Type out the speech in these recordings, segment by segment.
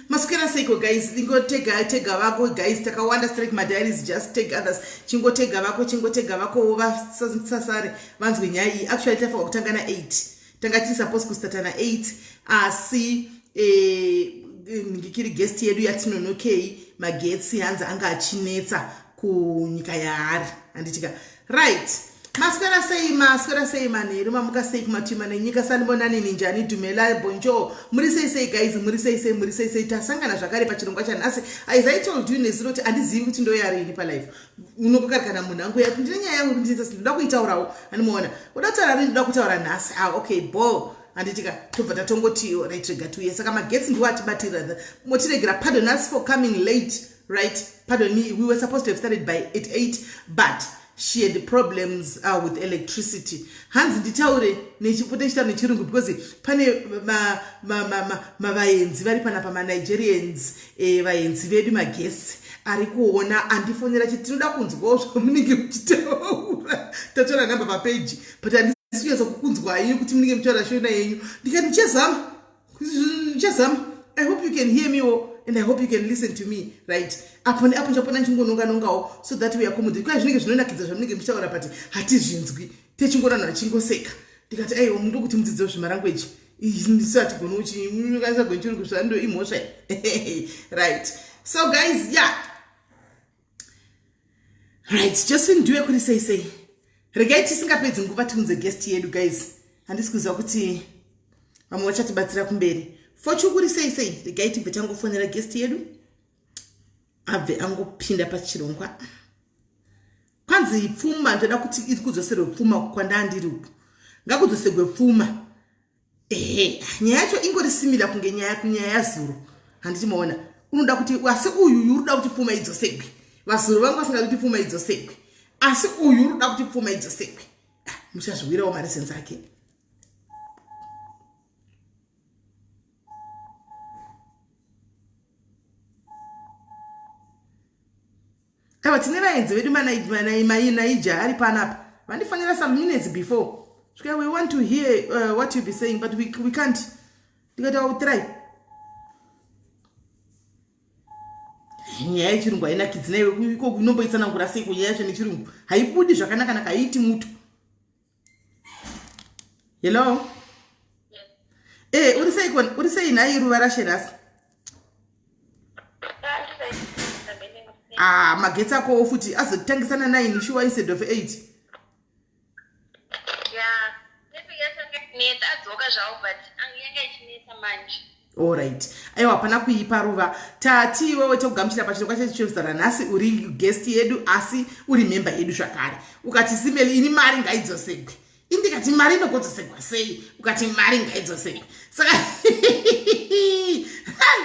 Masukera seiko guys, tega vako guys, takawanda strike my diaries, just take others. Tega vako vasasare vanzwe nyaya iyi. Actually tafa kutanga na 8. Tangati suppose kustata na 8 asi ngikiri guest yedu yatinonokei magetsi hanza anga achinetsa kunyika yaari anditika right. Maswera sei maneri mamuka sei kumatima nenyika sanibonani ninjani dumela bonjo muri sei guys muri sei tasangana zvakare pachirongwa chanhasi. As I told you neziroti andizivi kuti ndo yarini pa life unokokarikana munhu angu yapi ndine nyaya yangu ndinza ndoda kuitaurawo animaona uda kutaura rini ndoda kutaura nhasi okay bo anditika tobva tatongoti right rega tuye saka magetsi ndiwo atibatira motiregira pardon us for coming late right pardon me we were supposed to have started by 8 but she had problems with electricity. Hanzi nditaure nechipota chita nechirungu because pane vaenzi vari panapa maNigerians vaenzi vedu magesi ari kuona andifonera chiti tinoda kunzwawo zvamunenge muchitaura tatora namba papage but handisiweza kukunzwa yenyu kuti munenge muchitaura shona yenyu ndikati ndichazama I hope you can hear me and I hope you can listen to me right apo chapona chingonongawo so that we accommodate kwa zvinenge zvinonakidza zvamunenge muchitaura but hatizvinzwi techingorana chingoseka ndikati aiwa mundu kuti mudzidzo zvemarangweji ndisati gono uchi mukanisa gonchirungu zvando imhosva right so guys yeah right just ndiwe kuti sei regai tisingapedzi nguva tiunze guest yedu guys handisi kuziva kuti vamwe vachatibatsira kumberi fochukuri sei regai tibve tangofonera guest yedu abve angopinda pachirongwa kwanzi pfuma ndoda kuti iri kudzoserwe pfuma kwandandiri uku ngakudzosegwe pfuma nyaya yacho ingorisimira kunge nyaya yazuro handichimaona unoda kuti asi uyu uruda kuti pfuma idzosegwe vazuro vangu vasinga kuti pfuma idzosegwe asi uyu uruda kuti pfuma idzosegwe muchazviwirawo marisenzi ake aiwa tine vaenzi vedu naija ari panapa vandifanira some minutes before so we want to hear what you be saying but we can't ndikati I will try nyaya yechirungu hainakidzi naiwe iko unomboitsanangura sei kunyaya yacho nechirungu haibudi zvakanaka haiti mutu hello uri sei nhai ruva rasherasi magetsi ako futi azotangisana 9 sure instead of 8 alright aiwa hapana kuipa ruva tati iwewe tokugamuchira pachirongwa chechizara nhasi uri guest yedu asi uri member yedu zvakare ukati simeli ini mari ngaidzosegwe indikati mari inokodzosegwa sei ukati mari ngaidzosegwe saka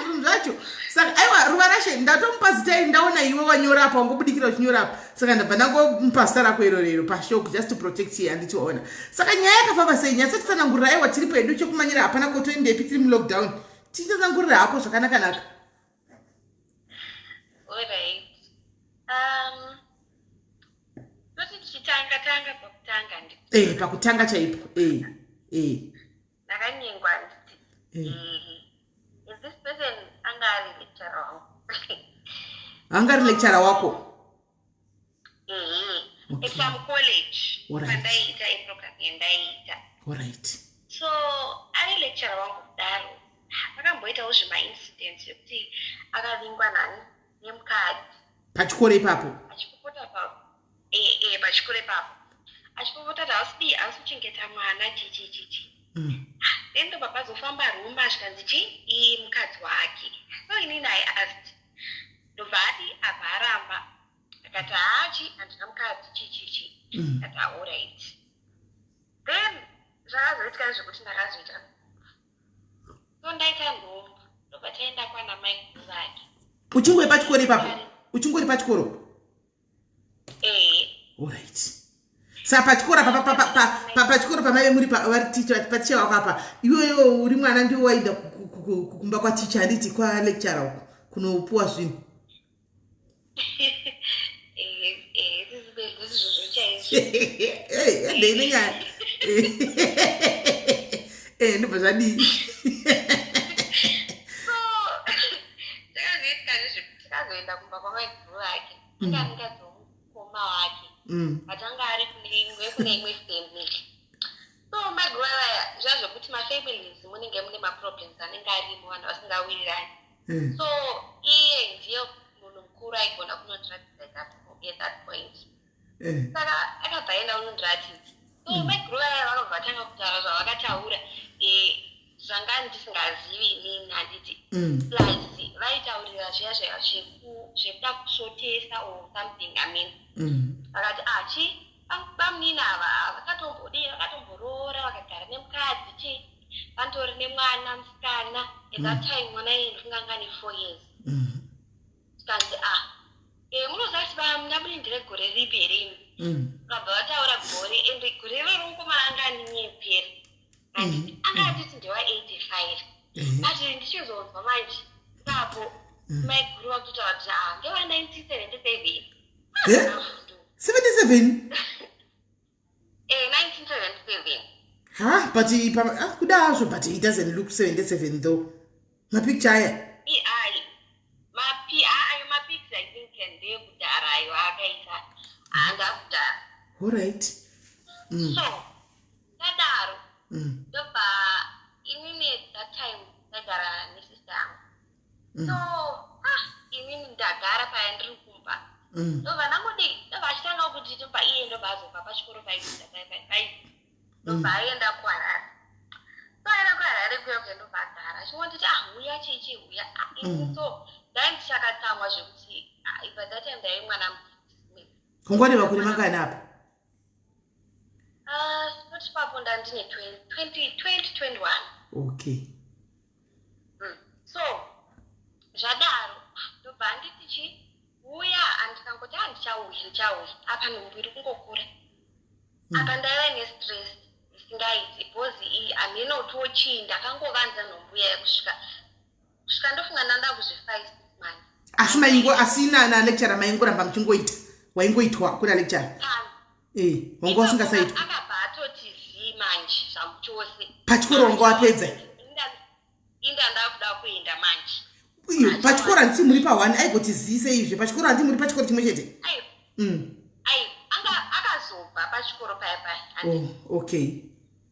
zvinhu zvacho saka aiwa ruva rashe ndatomupa zita ndaona iwe wanyora apa wangobudikira uchinyora apa saka ndabva ndangomupa zita rako irorero pashoko just to protect you handitiona saka nyaya yakafamba sei nyasatitsanangurira aiwa tiri pedu chekumanyira hapana kotoendepi tiri mulockdown tichitsanangurira hako zvakanaka alright toti tichitanga pakutanga chaipo ndakanyengwa nditi is this person angari lecturer wangu angari lecturer wako exam college pandaita program yandaita alright so ari lecturer wangu kudaro akamboitawo zvimaincidents yekuti akavingwa nani nemukadzi pachikoro ipapo achipopota papo pachikoro ipapo achipopota kuti hausi kuchengeta mwana chichichichi then ndobva pazofamba ruma zvikanzi chi mukadzi wake so inini I asked ndobva ati abva aramba akati hachi handina mukadzi chichichi akati alright then zvakazoitika zvekuti ndakazoita so ndaita nhombo ndobva taenda kwana mai guru vake uchingori pachikoro ipapo uchingori pachikoro alright sa pachikoro pachikoro pamaive muri paticha wako apa iweyo uri mwana ndiwo waida kukumba kwaticha handiti kwalecturer uko kunopuwa zvinhu ndeine nyaya so kuenda kumba kwamaiguru ake anga aringadzi womukoma wake atanga ari kune imwe family. So maiguru aya zvazvokuti mafamilies munenge mune maproblems anenge arimo vanhu vasingawirirani. So iye ndiye munhu mukuru aigona kunondiratidza at that point. Saka akabva aenda unondiratidza. So maiguru aya vakabva vatanga kutaura zvavakataura zvanga ndisingazivi inini handiti. Plus vaitaurira zviya zvekuda kushotesa or something. I mean vakati vamunini ava vakatomborora vakagara nemukadzi chi vantori nemwana musikana. At that time mwana ndinga ane 4 years. Tikanzi munoziva kuti ndamurindire gore ripi rimi. Vakabva vataura gore ende gore iroro mukomana anga ane nyeperi. Anga atiti ndewa 85. Asi ndichizonzwa manje ipapo maiguru vakutotaura kuti ndewa 1977. 77? 1977. But kudazvo, but it doesn't look 77 though. My picture aya. My picture I think can be kudara ayo akaisa and after. All right. So tadaro. Ndoba inini that time ndagara nesister yangu. So inini ndagara paya ndiri kumba. Ndoba nangodi ndoba achitanga kuti ndoba iye ndoba azopa pachikoro paikuita ndoba aenda kuHarare. So aenda kuHarare kuyo ndoba agara achingonditi uya chichi uya. So ndaindichakatsamwa zvekuti by that time ndaive mwana mudzidzi. Kungwane vakuri mangani apa? Sipoti papo ndandine 2021. Okay. So zvadaro ndobva nditi uya andikangoti ndichauya apa nhumbu iri kungokura. Apa ndaiva nestress isingaiti because handinotiwo chii ndakangovanza nhumbu yaya kusvika ndofunga ndanda kuzvi5 months. Asi na lecturer maingoramba muchingoita waingoitwa kuna lecturer. Wanga usingasaitwa. Akabva atoti zii manje zvangu chose. Pachikoro wanga wapedza. Inda ndakuda kuenda manje. Pachikoro handisi muri pa1 aigoti zii seizve pachikoro handi muri pachikoro chimwe chete. Akazobva pachikoro paya. Okay.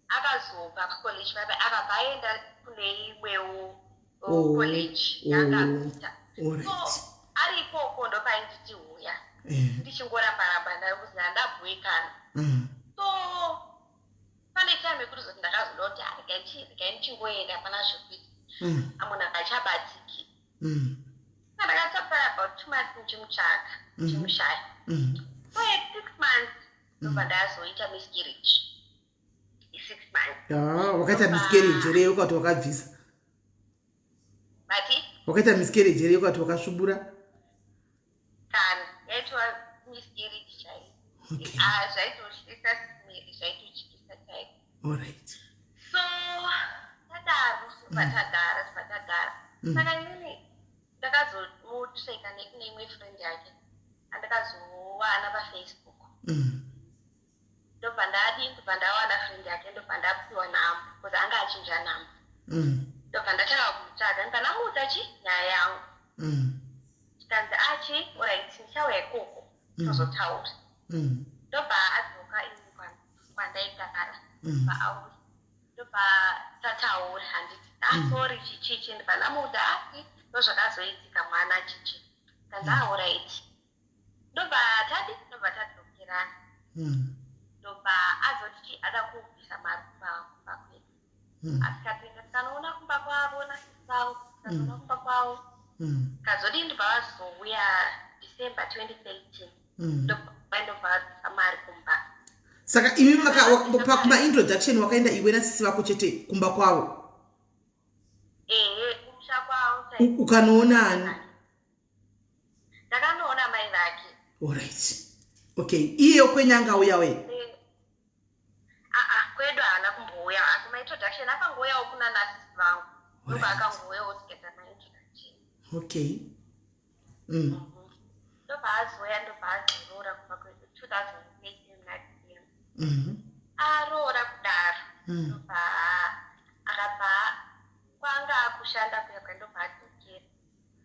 Akazobva kucollege paya akabva aenda kune imwewo college yakaita. So ari ikoko ndopainditi uya. Ndichingoramba ndakuzi handabhuikana. So pane time yekuti zoti ndakazoda kuti gaindichingoenda pana zvokuiti munhu akachabatiki. Ndakatapaya about 2 months ndichimushaya. So at 6 months ndobva ndazoita miscarriage. 6 months. Wakaita miscarriage here ukati wakabvisa. Bati? Wakaita miscarriage here ukati wakasvubura. Kana yaitwa miscarriage chai. Okay. Zvaitotyisa simiri zvaitotyisa chai. All right. So tadaro patagara. Saka inini ndakazomutsveka nekune imwe friend yake andakazowana paFacebook. Ndobva ndawana friend yake ndobva ndapiwa nhambo because anga achinja nhambo. Ndobva ndatanga kumutsvaga ndanamuudza nyaya yangu. Tikanzi alright ndichauya ikoko tozotaura. Ndobva adzoka ini kwandaigara paAuri. Ndobva tataura handiti sorry chichi ndobva ndamuudza ndozvakazoitika mwana chichi. Kanzi alright. Ndobva tadzokerana. Ndobva azoti ada kubvisa mari kumba kwedu. Asikapinda tikanoona kumba kwavo nasisangu tikanoona kumba kwavo. Kazodi ndobva vazouya December 2013. Ndobva vabvisa mari kumba. Saka imi pakuma-introduction wakaenda iwe nasisi vako chete kumba kwavo? Kumusha kwavo. Ukanoonani? Ndakanoona mai vake. Alright. Okay. Iye kwenyanga uyawe? Kwedu haana kumbouya. Kuma-introduction akangouyawo kuna nasisi vangu. Ndobva akangouyawo tiketa na-introduction. Okay. Ndobva azoya ndobva azorora kubva kwedu 2018 aroora kudaro. Ndobva akabva kwanga akushanda kuya kwandobva adzokera.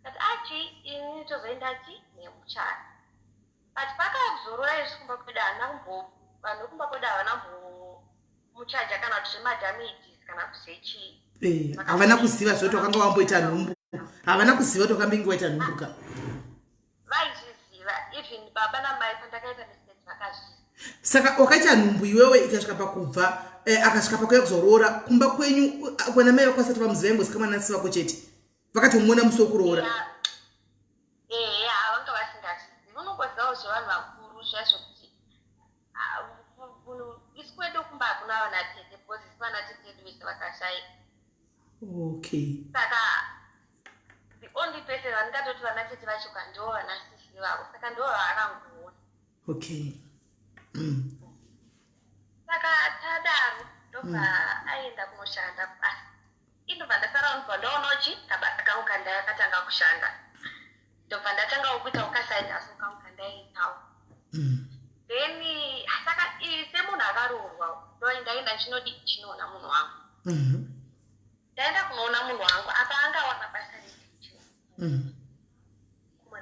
Kati ini tozoendachi nemuchana but pakazorora isu kumba kweda vanhu kumba kweda havana muchaja kana kuti zvemadhamages kana kuzechi havana kuziva zvoti wakanga wamboita nhumbu havana kuziva kuti wakambingi waita nhumbu ka vaizviziva even baba namai pandakaita mistakes vakazviziva saka wakaita nhumbu iwewe ikasvika pakubva akasvika pakuya kuzoroora kumba kwenyu kwana mai vako vasati vamuziva ingosika mwanansi vako chete vakatomuona musi wokuroora vanga vasingazivi unongozivawo zvevanhu vakuru zvazvokuti isi kwedu kumba hakuna vanatete because isi vanatete vese vakashaya okay saka the only person vandingatoti vanatete vachoka ndo vanasisi vavo saka ndo vavangoona okay saka tadaro ndobva aenda kunoshanda basa indobva ndasara unobva ndaonochi kabasa kangu kandakatanga kushanda ndobva ndatanga kuita ukasaidi asi kangu kandaitawo then saka semunhu akaroorwa ndoendaenda chinoona munhu wangu ndaenda kunoona munhu wangu apa angawana basa reteaching kumwe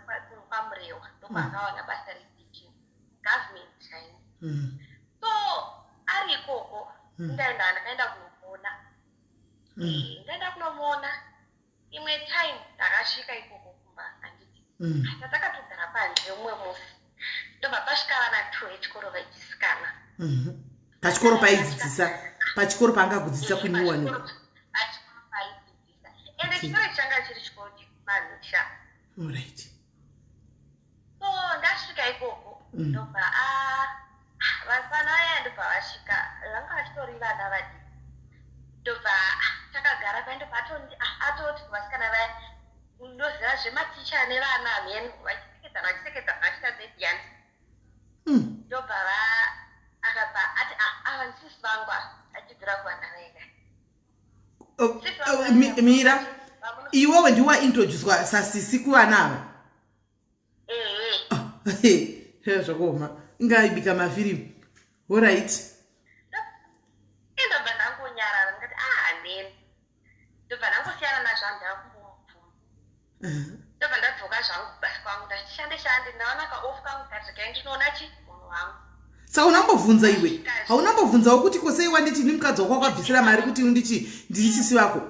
kwamurewa ndobva akawana basa reteaching government time so ari ikoko ndakaenda kunomuona ndaenda kunomuona imwe time ndakasvika ikoko kumba anditi tatakatogara panze umwe musi ndobva pasvika vana 2 vechikoro vechisikana pachikoro paidzidzisa pachikoro paangakudzidzisa kunyuwani pachikoro paidzidzisa ende chikoro changa chiri chikoro chemamisha alright so ndasvika ikoko ndobva vafana vaya ndobva vasvika vanga vachitori vana vadiki ndobva takagara paindobva atoti kuvasikana vaya ndoziva zvematicha nevana mhenu vachisekedzana vachiita zediyani ndobva akabva ati ava ndisisi vangu achibvira kuvana vega mira iwewe ndiwaintroducwa sasisi kuvana ava zvakaoma ingaibika mafirimu alright ndobva ndangonyarara ndikati handeni ndobva ndangosiyana nazvangu ndakumbomupfuma ndobva ndadzoka zvangu basi kwangu ndachishande ndaona kaofu kangu kadzokei ndinoona munhu wangu saka unambobvunza iwe haunambobvunzawo kuti kosei wanditi ni mukadzi wako wakabvisira mari kuti ndiri sisi vako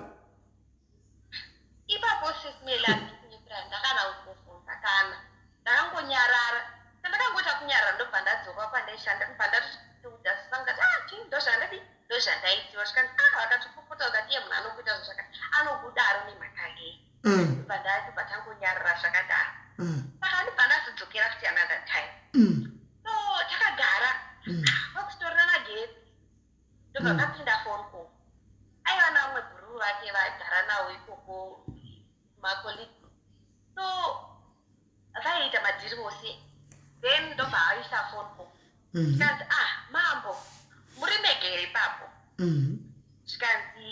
ipapo sisimilandinyipira ndakana kuvhunza kana ndakangonyarara sandakangota kunyarara ndobva ndadzoka pandaishanda ndobva ndatodasangati chii ndozvandaitiwa zvikati vakatopopota ukati iye munhu anokuita zvozvakati anokudaro nemhakangei ndobva ndadobva tangonyarara zvakadaro saka ndobva ndazodzokera futi another time so takagara pakusitorina magetsi ndobva kapinda phone call aiva namwe guru vake vagara nawo ikoko makolegi so vaiita madhirimosi then ndobva aisa phone call zvikanzi mambo muri megere ipapo zvikanzi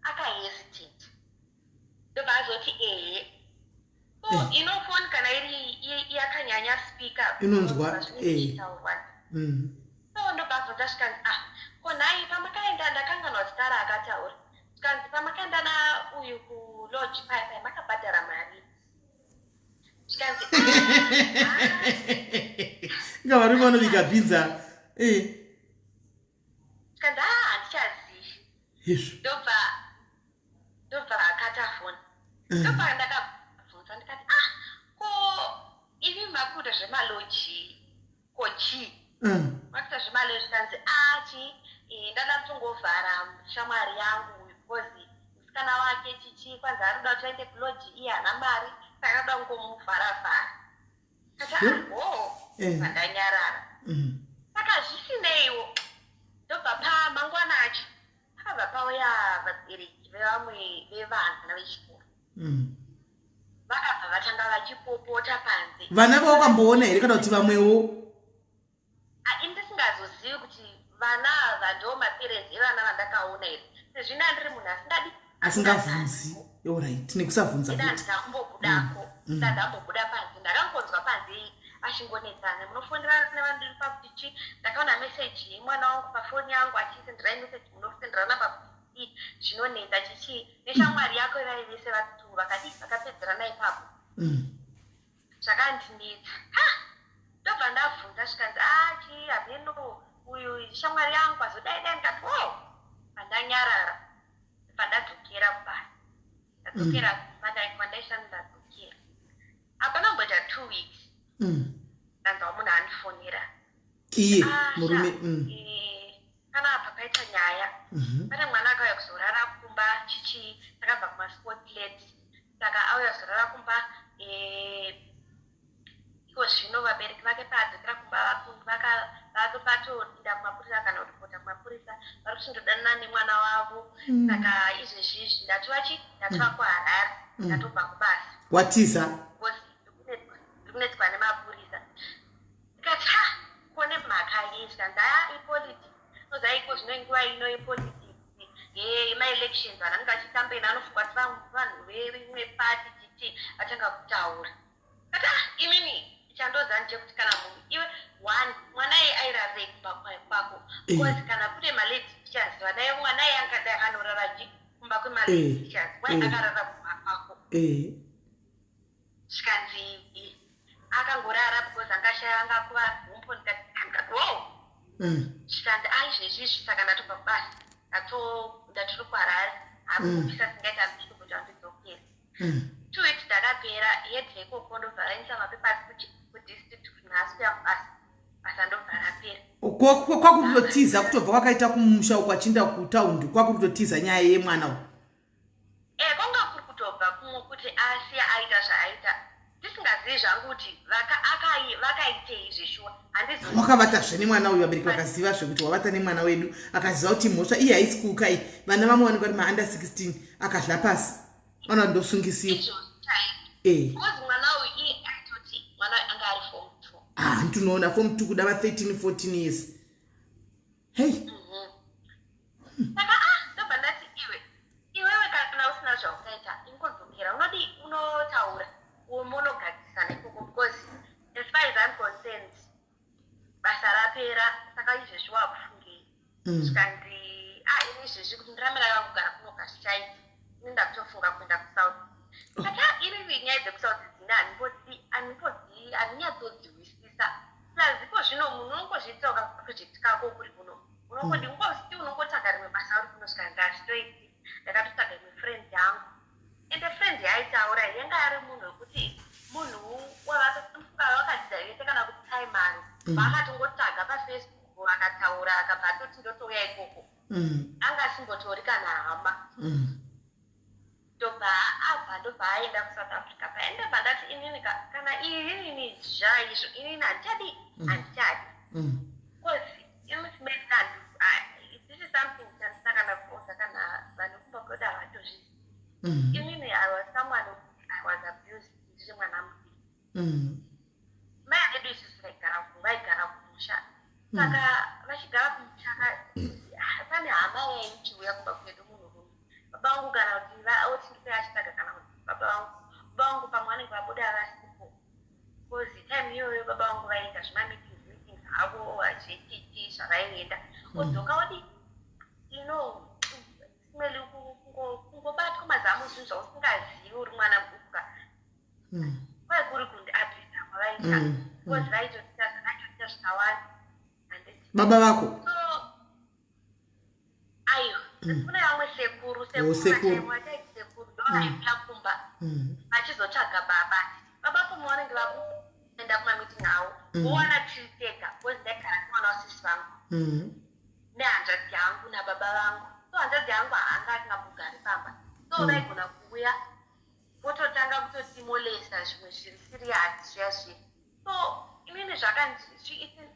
akahesitate ndobva azoti so inofoni kana iri yakanyanya speaker inonzwa so ndobva azoti zvikanzi konhai pamakaenda ndakanganwa zita raakataura zvikanzi pamakaenda nauyu kulodge paipai makabhadhara mari zvikanzi ngavari vanovika bhinza zvikanzi handichazivi ndobva akata foni ndobva ndakabvunza ndikati ko ivi makuita zvemaloji kochi makuita zvemaloji zvikanzi ndada kutongovhara shamwari yangu because musikana wake chichi kwanza arikuda kuti aende kuloji iye hana mari saka anoda kungomuvharavhara kati ndanyarara saka zvisineiwo ndobva pamangwanachi pakabva pauya vabereki vevamwe vevana vechikoro vakabva vatanga vachipopota panze vana vawakamboona here kana kuti vamwewo ndisingazozivi kuti vana ava ndo maperenzi evana vandakaona here sezvina ndiri munhu asingabvunzi alright nekusabvunza ndandambobudako ndandambobuda panze ndakangonzwa panze achingonetsana munofondera nevandiri pakuti ndakaona meseji yemwana wangu pafoni yangu achisendera meseji munosenderana pakuti zvinonetsa chichi neshamwari yako ivai vese vatatu vakapedzerana ipapo zvakandinetsa ndobva ndabvunza zvikanzi chi hameno uyu shamwari yangu azodaidai ndikati pandanyarara pandadzokera kubasa ndadzokera kumba ndaishanda ndadzokera hapana kumboita 2 weeks ndanzwa munhu andifonera iye murume kana apa paita nyaya pane mwana akauya kuzorara kumba chichi takabva kumasportlet saka auya kuzorara kumba iko zvino vabereki vake paadzokera kumba vatopatoinda kumapurisa kana kuripota kumapurisa vari kuchindodanana nemwana wavo saka izvezvizvi ndatova kuharare ndatobva kubasa watiza ndikunetswa nemapurisa ndikati kone mhaka yezvandaya ipolitics nozaiko zvinonguva ino ipolitics yemaelections vanhu anenge achitambena anofungwa kuti vanhu veimwe pati chiti vatanga kutaura kati imini chandozani chekuti kana munhu iwe mwana iye airarei kumba kwako bcause kana kune malady teachers vanaye mwana iye angadai anorara kumba kwemalady teachers wai akarara kumba kwako zvikanzi akangorara because anga kuva humpo ndikati zvikanzi izvezvizvi saka ndatobva kubasa ndatori kuharare hakupisa singaita mbiko kuti andidzokera 2 weeks ndakapera yedze ikoko ndobva vainisa mapepasi kudistrict kunhasi yakubasa basa ndobva rapera kwakutotiza kutobva kwakaita kumusha uko achinda kutaundi kwakutotiza nyaya yemwana uyu kwanga kuri kutobva kumwe kuti asiya aita zvaaita ndisingazivi zvangu kuti vakaitei zveshuwa wakavata zvene mwana uyu vabereki vakaziva zvekuti wavata nemwana wedu akaziva kuti mhosva iye haisi kuukai vana vamwe vanikwa kuti maanda 16 akadla pasi vana ndosungisiwa mwana uyu iye aitoti mwana anga ari form 2 ndinoona form 2 kuda va 13 14 years hei saka ndobva ndati iwewe kana usina zvaukaita ingodzokera unodi unotaura monogadzisana ikoko because as far as I'm concerned basa rapera saka izvezvi wakufungei zvikanzi ini izvezvi kuti ndiramira yangu kugara kunoga zvichaiti ini ndakutofunga kuenda kusouth saka iri nyaya dzekusouth dzine handinyatsodzinwisisa plaziko zvino munhu unongozviitira ukaproject kako kuri kuno unongotsvaga rimwe basa uri kunosvika ndazvitoiti ndakatotsvaga imwe friend yangu ende friend yaitaura yanga ari munhu wekuti munhu wakadzidzairete kana kuti primary vaakatongotsvaga pafacebook vakataura akabva atoti ndotouya ikoko anga asimbotori kana hama ndobva aenda kusouth africa paende pandati inini kana inini zvaizvo inini handichadi because this is something chandisangana kuoza kana vanhu kumba kwedu havatozvizi inini I was someone who I was abused ndiri mwana mudiki mai vedu isusu vaigara kumusha saka vachigara kumusha pane hama yainichiuya kumba kwedu munhurume baba vangu kana kuti otindipei achitaga kana kuti baba vangu pamwe vanenge vabuda vasipo because time iyoyo baba vangu vaita meetings havo vachititi zvavaienda odzoka odi smeli kungobatwa mazamu zvinhu zvausingazivi uri mwana muduka kwai kuri kundiabhisa kwavaita because vaitoita zvikawanda baba vako aiwa kune vamwe sekuru ndovaiuya kumba vachizotsvaga baba pomwe vanenge vakuenda kumameeting avo vowana tiritega because ndaigara nemwana wasisi vangu nehanzvadzi yangu nababa vangu so hanzvadzi yangu haanga asingambogari pamba so vaigona kuuya vototanga kutotimolesa zvimwe zviri siriasi zviya so inini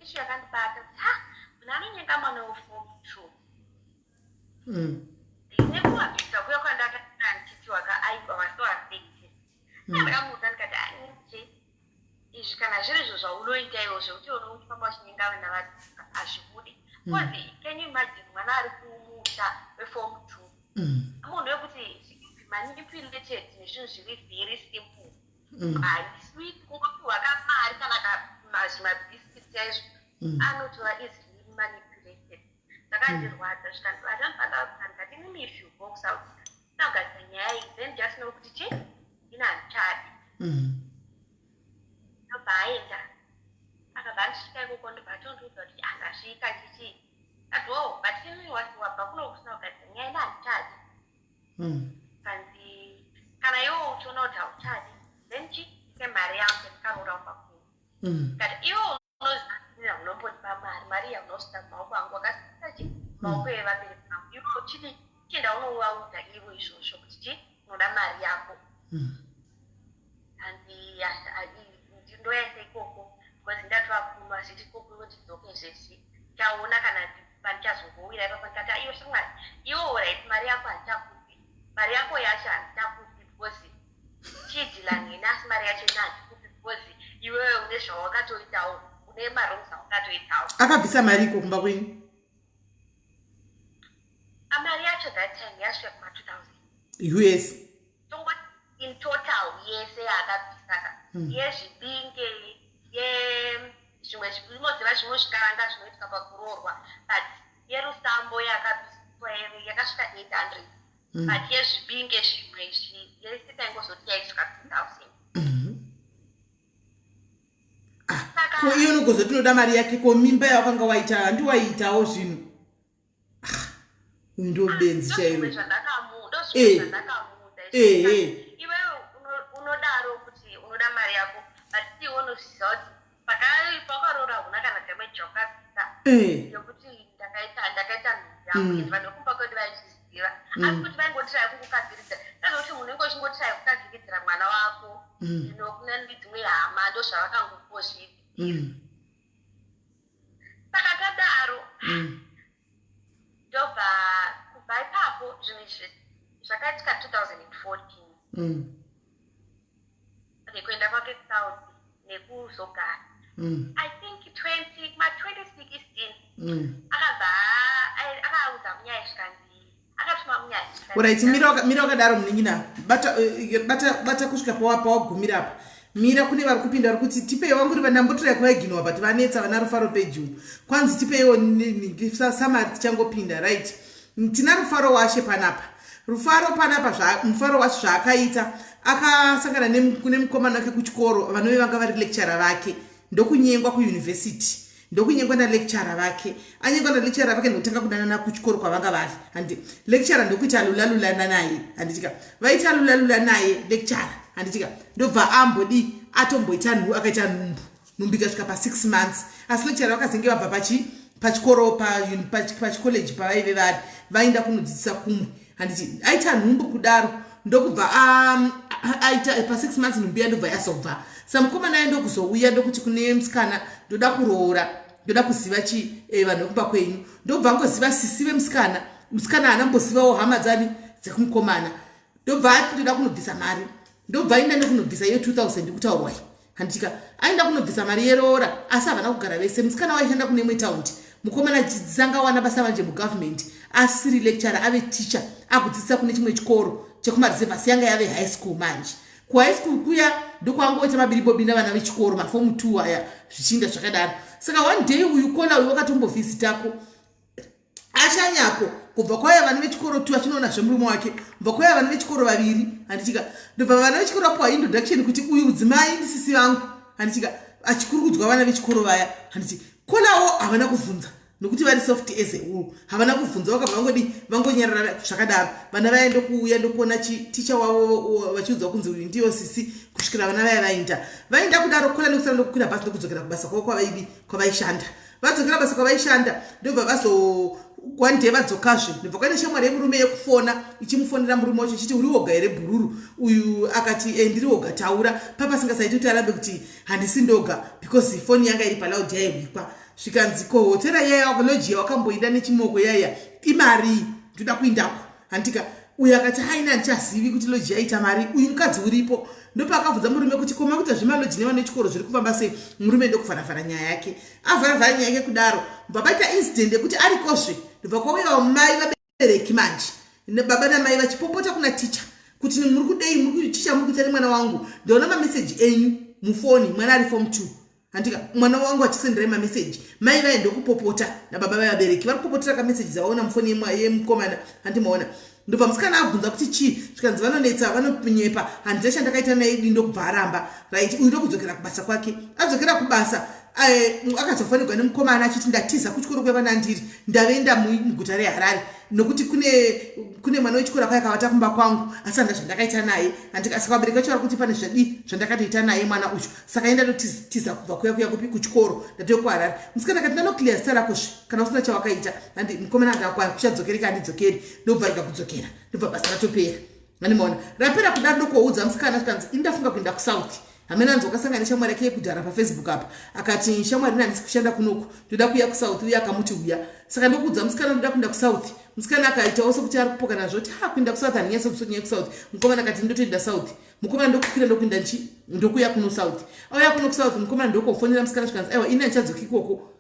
ishu yakandibata munhu anonyenga mwana weform 2 nekuabvisa kuya kwandakaita ndititi wakaaipa wasoafected ndakamuudza ndikati anije izvi kana zviri izvo zvaunoita iwo zvekuti unofamba uchinyenga vana vati hazvibudi because can you imagine mwana ari kumusha weform 2 munhu wekuti manipulated nezvinhu zviri very simple haisweet kungopiwa kamari kana mazvimabhiskits aizvo anotora easily manipulated ndakandirwadza zvikandibata ndipanda ndikati inini if you box out ndagadzira nyaya iyi then just know kuti ina handichadi ndobva aenda akabva andisvika ikoko ndobva atondiudza kuti andasvika chichi ati wo but ini wabva kuno kusina kugadzira nyaya ina handitadi kanzi kana iwo uchiona kuti hauchadi then chike mari yangu ndikaroora pakuru kati iwo unoziva unombotipa mari yaunozvita mumaoko angu akasisa chi maoko evabereki vangu iwo chiti chienda unovaudza ivo izvozvo kuti chi unoda mari yako handi ndoyaisa ikoko because ndatova kunwa zviti ikoko votidzoke zvesi taona kana pandichazongowira ipapo ndikati aiyo shamwari iwo right mari yako handichakupi mari yako yacho handichakupi because chidhilani nasi mari yacho ina handikupi because iwewe une zvawakatoitawo une marongs awakatoitawo akabvisa mari iko kumba kwenyu mari yacho that time yasvika kuma 2000 US in total yese akabvisaka yezvibinge zvimwe zvinoziva zvimwe zvikaranga zvinoitika pakuroorwa but yerusambo yakabviswa yakasvika 800 but yezvibinge zvimwe yese taingozoti yaisvika 2000 ko iyo nogozoti unoda mari yake ko mimba yawakanga waita handiwaiitawo zvinhu ndobenzi chairo iwewe unodaro kuti unoda mari yako but iwe unozviziva kuti pakaroora huna kana damage wakabvisa yokuti ndakaita nhumbi yangu vanhu kumba kwedu vaizviziva asi kuti vaingotiraya kungokadziridza nezvokuti munhu inge uchingotiraya kukadzikidzira mwana wako inokuna ndedzimwe hama ndo zvavakangozvizivira saka tadaro ndobva kubva ipapo zvinhu izvi zvakaitika 2014 nekuenda kwake south nekuzogara I think ma 2016 akabva akaudza munyaya zvikanzi akatuma munyaya right mira wakadaro munin'ina bata kusvika pawagumira apa mira kune vari kupinda vari kuti tipeiwo nguri vandambotirai kwaiginwa but vanetsa vana rufaro peju kwanzi tipeiwo samari tichangopinda right tina rufaro washe panapa rufaro panapa mufaro wacho zvaakaita akasangana kune mukomana wake kuchikoro vanove vanga vari lecturer vake ndokunyengwa kuyunivhesiti ndokunyengwa nalecturer vake anyengwa nalecturer vake ndokutanga kudanana kuchikoro kwavanga vari handi lecturer ndokuita lulalulana naye handitika vaita lulalula naye lecturer handitika ndobva ambodi atomboita akaita nhumbi ikasvika pa6 months asi lecturer vakazenge vabva pachikoro pachikoleji pavaive vari vaenda kunodzidzisa kumwe handiti aita nhumbi kudaro ndokubva aita pa6 months nhumbi yandobva yazobva samukomana aye ndokuzouya ndokuti kune musikana ndoda kuroora ndoda kuziva vanhu vekumba kwenyu ndobva angoziva sisi vemusikana musikana haanambozivawo hama dzani dzekumukomana ndobva ati ndoda kunobvisa mari ndobva aenda nekunobvisa iyo 2000 kutaurwai handitika aenda kunobvisa mari yeroora asi havana kugara vese musikana waishanda kune imwe taundi mukomana achidzidzanga wana basa manje mugovernment asiri lecturer ave teacher akudzidzisa kune chimwe chikoro chekumareservasi yanga yave high school manje kuhigh school kuya ndokwangoita mabiribobi navana vechikoro mafomu 2 aya zvichinda zvakadaro saka one day uyu kona uyu wakatombovhisitako achanyako kubva kwaya vana vechikoro 2 achinoona zvemurume wake kubva kwaya vana vechikoro 2 handitika ndobva vana vechikoro apuwa introduction kuti uyu mudzimai ndisisi vangu handitika achikurukudzwa vana vechikoro vaya handiti konawo havana kuvhunza nokuti vari soft as a wool havana kuvhunza vakabva vangonyarara zvakadaro vana vaenda kuuya ndokuona ticha wavo vachiudzwa kunzi uyu ndiyo sisi kusvikira vana vaya vaenda kudaro kola nokusara ndokukwira basi ndokudzokera kubasa kwavo kwavaishanda vadzokera basa kwavaishanda ndobva one day vadzokazve ndobva kwaita shamwari yemurume yekufona ichimufonera murume wacho chiti uri woga here bhururu uyu akati ndiri woga taura papasingasaiti kuti arambe kuti handisi ndoga because foni yanga iri palaud yaihwikwa zvikanzi ko hotera yaya loji yawakamboinda nechimoko yaya imari ndoda kuindako handika uyu akati haina handichazivi kuti loji yaita mari uyu mukadzi uripo ndopakabvunza murume kuti koma kuita zvemaloji nevana vechikoro zviri kufamba sei murume ndokuvharavhara nyaya yake avharavhara nyaya yake kudaro ndobva paita incident yekuti arikozve ndobva kwauyawo mai vabereki manje baba namai vachipopota kuna ticha kuti muri kudei muri kuticha muri kuita nemwana wangu ndaona mameseji enyu mufoni mwana ari form 2 handika mwana wangu achisenderai mameseji mai vaenda kupopota nababa vabereki vari kupopotera kameseji dzawaona mufoni yemukomana handimaona ndobva musikana abvunza kuti chii zvikanzi vanonetsa vanonyepa handina chandakaita naye dindo kubva aramba right uyu ndokudzokera kubasa kwake adzokera kubasa akazofanirwa nemukomana achiti ndatiza kuchikoro kwevanandiri ndavenda muguta reharare nokuti kune mwana wechikora kwaya akavata kumba kwangu asi handa zvandakaita naye saka vabereki vacho vari kuti pane zvandakatoita naye mwana uchu saka enda ndotiza kubva kuya kupi kuchikoro ndatoyo kuharare musikana akati ndanokileya zita rakosvi kana usina chawakaita handi mukomana akakwana kuchadzokeri kandidzokeri ndobva rika kudzokera ndobva basa ratopera andimaona rapera kudaro ndokuoudza musikana zvikanzi indafunga kuenda kusouth hamene anzi wakasangana neshamwari yake yekudhara pafacebook apa akati shamwari handisi kushanda kunoku ndoda kuuya kusouth uye akamuti uya saka ndokuudza musikana ndoda kuenda kusouth musikana akaitawo sokuti ari kupoka nazvo kuti kuenda kusouth handinyatso kusonyaya kusouth mukomana akati ndotoenda south mukomana ndokukwira ndokuenda ndokuya kuno south auya kuno kusouth mukomana ndokofonera musikana zvikanzi aiwa ini handichadzoki ikoko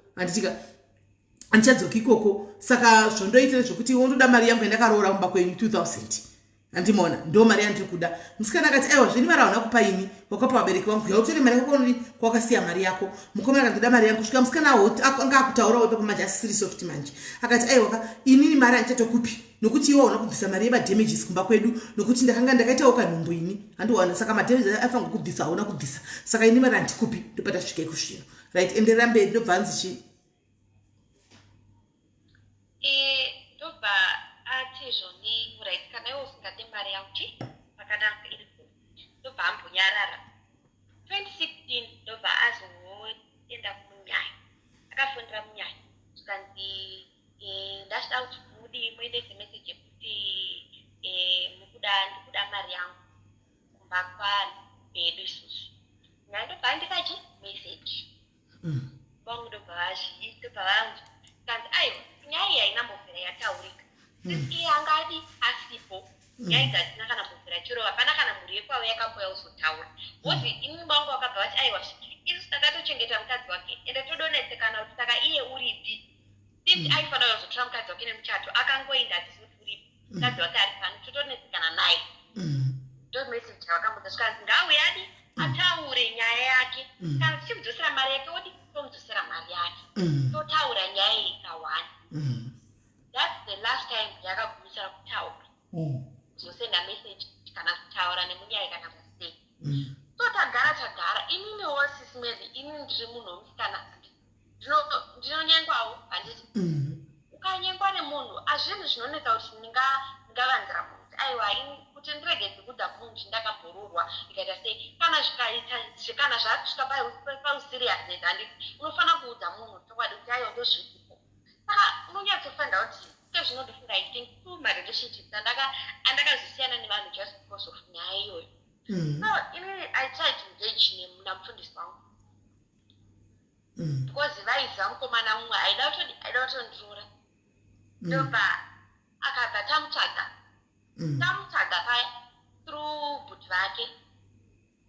handichadzoki ikoko saka zvondoitire zvokuti wondoda mari yangu yandakaroora kumba kwenyu 2000 andimaona ndo mari yandiri kuda musikana akati aiwa zvini mari hauna kupa ini wakapa vabereki vangu yautore mari yako kononi kwakasiya mari yako mukomana akati ndoda mari yangu svika musikana anga akutaurawo ipapo manje asisiri soft manje akati aiwa inini mari handichatokupi nokuti iwe hauna kubvisa mari yemadamages kumba kwedu nokuti ndakanga ndakaitawo kanhumbu ini handiwana saka madamages afanirwa kubvisa hauna kubvisa saka ini mari handikupi ndopata svika ikusvino right enderera mberi ndobva hanzi chii ndobva ati zvoni right kana iwe usingade mari yauchi pakanaka iri ku ndobva ambonyarara 2016 ndobva azoenda munyaya akafundira munyaya zvikanzi ndachida kuti budi muendese meseji yekuti ndikuda mari yangu kumba kwedu isusu nyaya ndobva ndikachi meseji vangu ndobva ndobva vanzi kanzi aiwa nyaya iyi hainambofera yataurika iye angadi asipo nyaya idzi hatina kana mbofera chiro hapana kana mhuri yekwavo yakambouya uzotaura wozi inini vangu vakabva vati aiwa isu takatochengeta mukadzi wake ende todonetsekana kuti saka iye uripi sisi aifanira kuzotora mukadzi wake nemuchato akangoenda hatisiuti uripi mukadzi wake ari pano totodonetsekana naye ndo meseji yavakambodza zvikanzi ngauyadi ataure nyaya yake kana tichimudzosera mari yake odi tomudzosera mari yake totaura nyaya iyi ikawanda that's the last time yakagumisira kutaura kuzosenda message kana kutaura nemunyaya kana pasei so tagara ininiwo sisimezi inini ndiri munhu womusikana ndinonyengwawo handiti ukanyengwa nemunhu hazvinhu zvinonetsa kuti ndingavanzira munhu aiwa kuti ndiregedze kudha kumunhu chindakambororwa ikaita sei kana zvikana zvasvika pausiriousness handiti unofanira kuudza munhu chokwadi kuti aiwa ndozviripo saka unonyatsofanira kuti zvinondofunga I think two marelationships andakazosiyana nevanhu just because of nyaya iyoyo so inini I try to engage namufundisi wangu because vaiziva mukomana mumwe aida kutondiroora ndobva akabva tamutsvaga paya through bhuti vake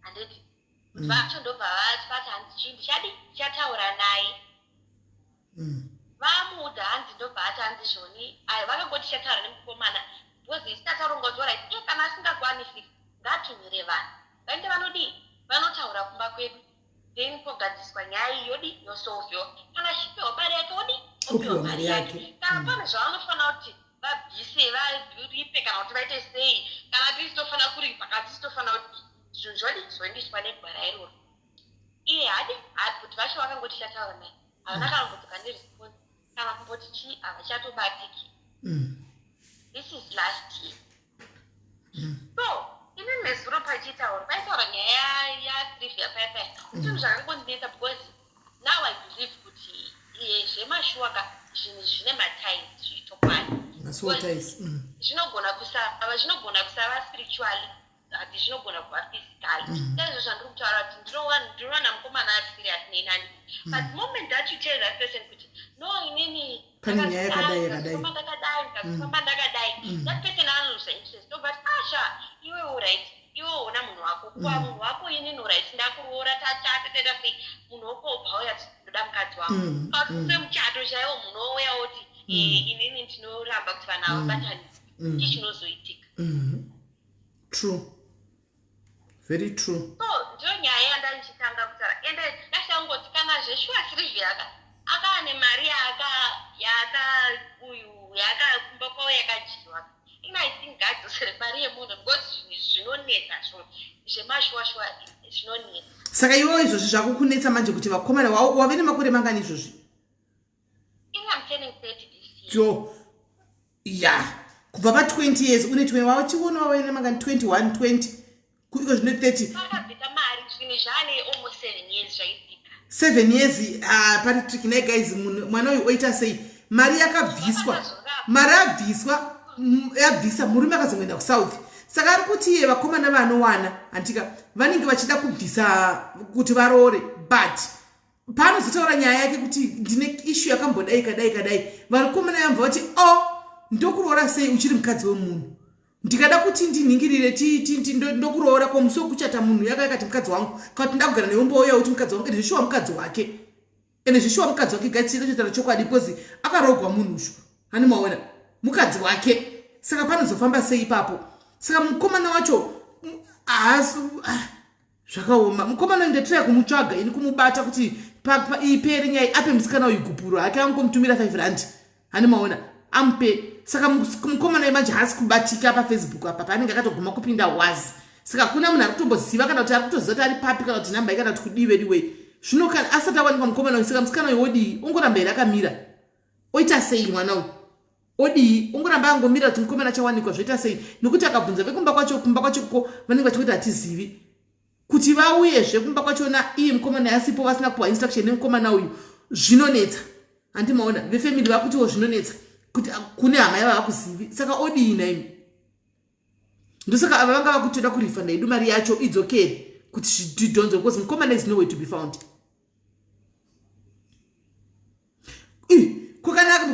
handiti bhuti vacho ndobva vati hanzi chii ndichataura naye vamuudza hanzi ndobva ati hanzi zvoni ayo vakangoti chataura nemukomana because isitataronga kuti orit kana asingakwanisi ngatunyire vanhu vainde vanodii vanotaura kumba kwedu then pogadziswa nyaya iyodi yosolvwa kana chipiwa mari yake odi opiwa mari yake kana pane zvavanofanira kuti vabvise varipe kana kuti vaite sei kana tisitofanira kuripa kana tisitofanira kuti zvinhu zvodi zvoendiswa negwara iroro iye hadi kuti vacho vakangoti chataura naye havana kana kudzoka neresponse kana kumboti chii havachatobatiki this is last year so inini nezuro pachitaura paitaura nyaya yatrivia payapaya zvinhu zvakangondinetsa because now I believe kuti zvemashuwaka zvinhu zvine matimes zvitokwana zvinogona kusava spiritually hati zvinogona kuva physically ndaizvo zvandiri kutaura kuti ndinowana mukomana ari serious nenani but moment that you tell that person kuti no inini ndakadai that person anolusa interest but asha iwe uright iwe una munhu wako kwa munhu wako inini uright ndakuroora tatata sei munhu wako ubauya ndoda mukadzi wangu semuchato chaiwo munhu ouya oti inini ndinoramba kuti vanhu avabatanidzwe chii chinozoitika true very true so ndiyo nyaya yandandichitanga kutaura ende ndachangoti kana zveshuwa sirivhiaka akaa nemari yaka kumba kwavo yakadyiwa I think God to mari yemunhu because zvinonetsa zvemashwashwa zvinonetsa. Saka iwo izvozvi zvakukunetsa manje kuti vakomana wave nemakore mangani izvozvi? I'm turning 30 this year. Jo. Yeah. Kubva pa 20 years une 20 wachiona wave nemangani 21 20 kuiko zvine 30. Vakabvita mari zvine zvane almost 7 years zvaitika. 7 years pari trick ne guys mwana uyu oita sei mari yakabviswa. Mari yabvisa murume akazongoenda kuSouth. Saka ari kuti iye vakomana vanowana antika vanenge vachida kubvisa kuti varoore but panozotaura nyaya yake kuti ndine issue yakambodai kadai vakomana yamva vati ndokuroora sei uchiri mukadzi wemunhu ndikada kuti ndinhingirire ndokuroora komuso kuchata munhu yakati mukadzi wangu kana kuti ndakugara newe mbouya uti mukadzi wangu ende zvishuwa mukadzi wake ende zvishuwa mukadzi wake gatsira chotara chokwadi because akarogwa munhu ushu hani maona mukadzi wake saka panozofamba sei ipapo. Saka mukomana wacho zvakaoma mukomana ndetira kumutsvaga ini kumubata kuti ipere nyaya ape musikana uyu gupuro ake angomutumira 5 rand hani maona ampe. Saka mukomana manje haasi kubatika paFacebook apa panenge akatoguma kupinda wazi. Saka kuna munhu ari kutomboziva kana kuti ari kutoziva kuti ari papi kana kuti namba kana kuti kudiwe zvino kana asati awanikwa mukomana uyu. Saka musikana uyu odii ongoramba here akamira oita sei mwana uyu odii ongoramba angomira kuti mukomana chawanikwa zvoita sei nokuti akabvunza vekumba kwacho ko vanenge vachikuti hatizivi kuti vauyezve kumba kwachona iye mukomana yasipo vasina kupiwa instruction nemukomana uyu zvinonetsa handimaona vefamily vakutiwo zvinonetsa kuti kune hama yava vakuzivi. Saka odii naimi ndosaka ava vanga vakutoda kurifanda idu mari yacho idzokere kuti zvidhonzo because mukomana is nowhere to be found.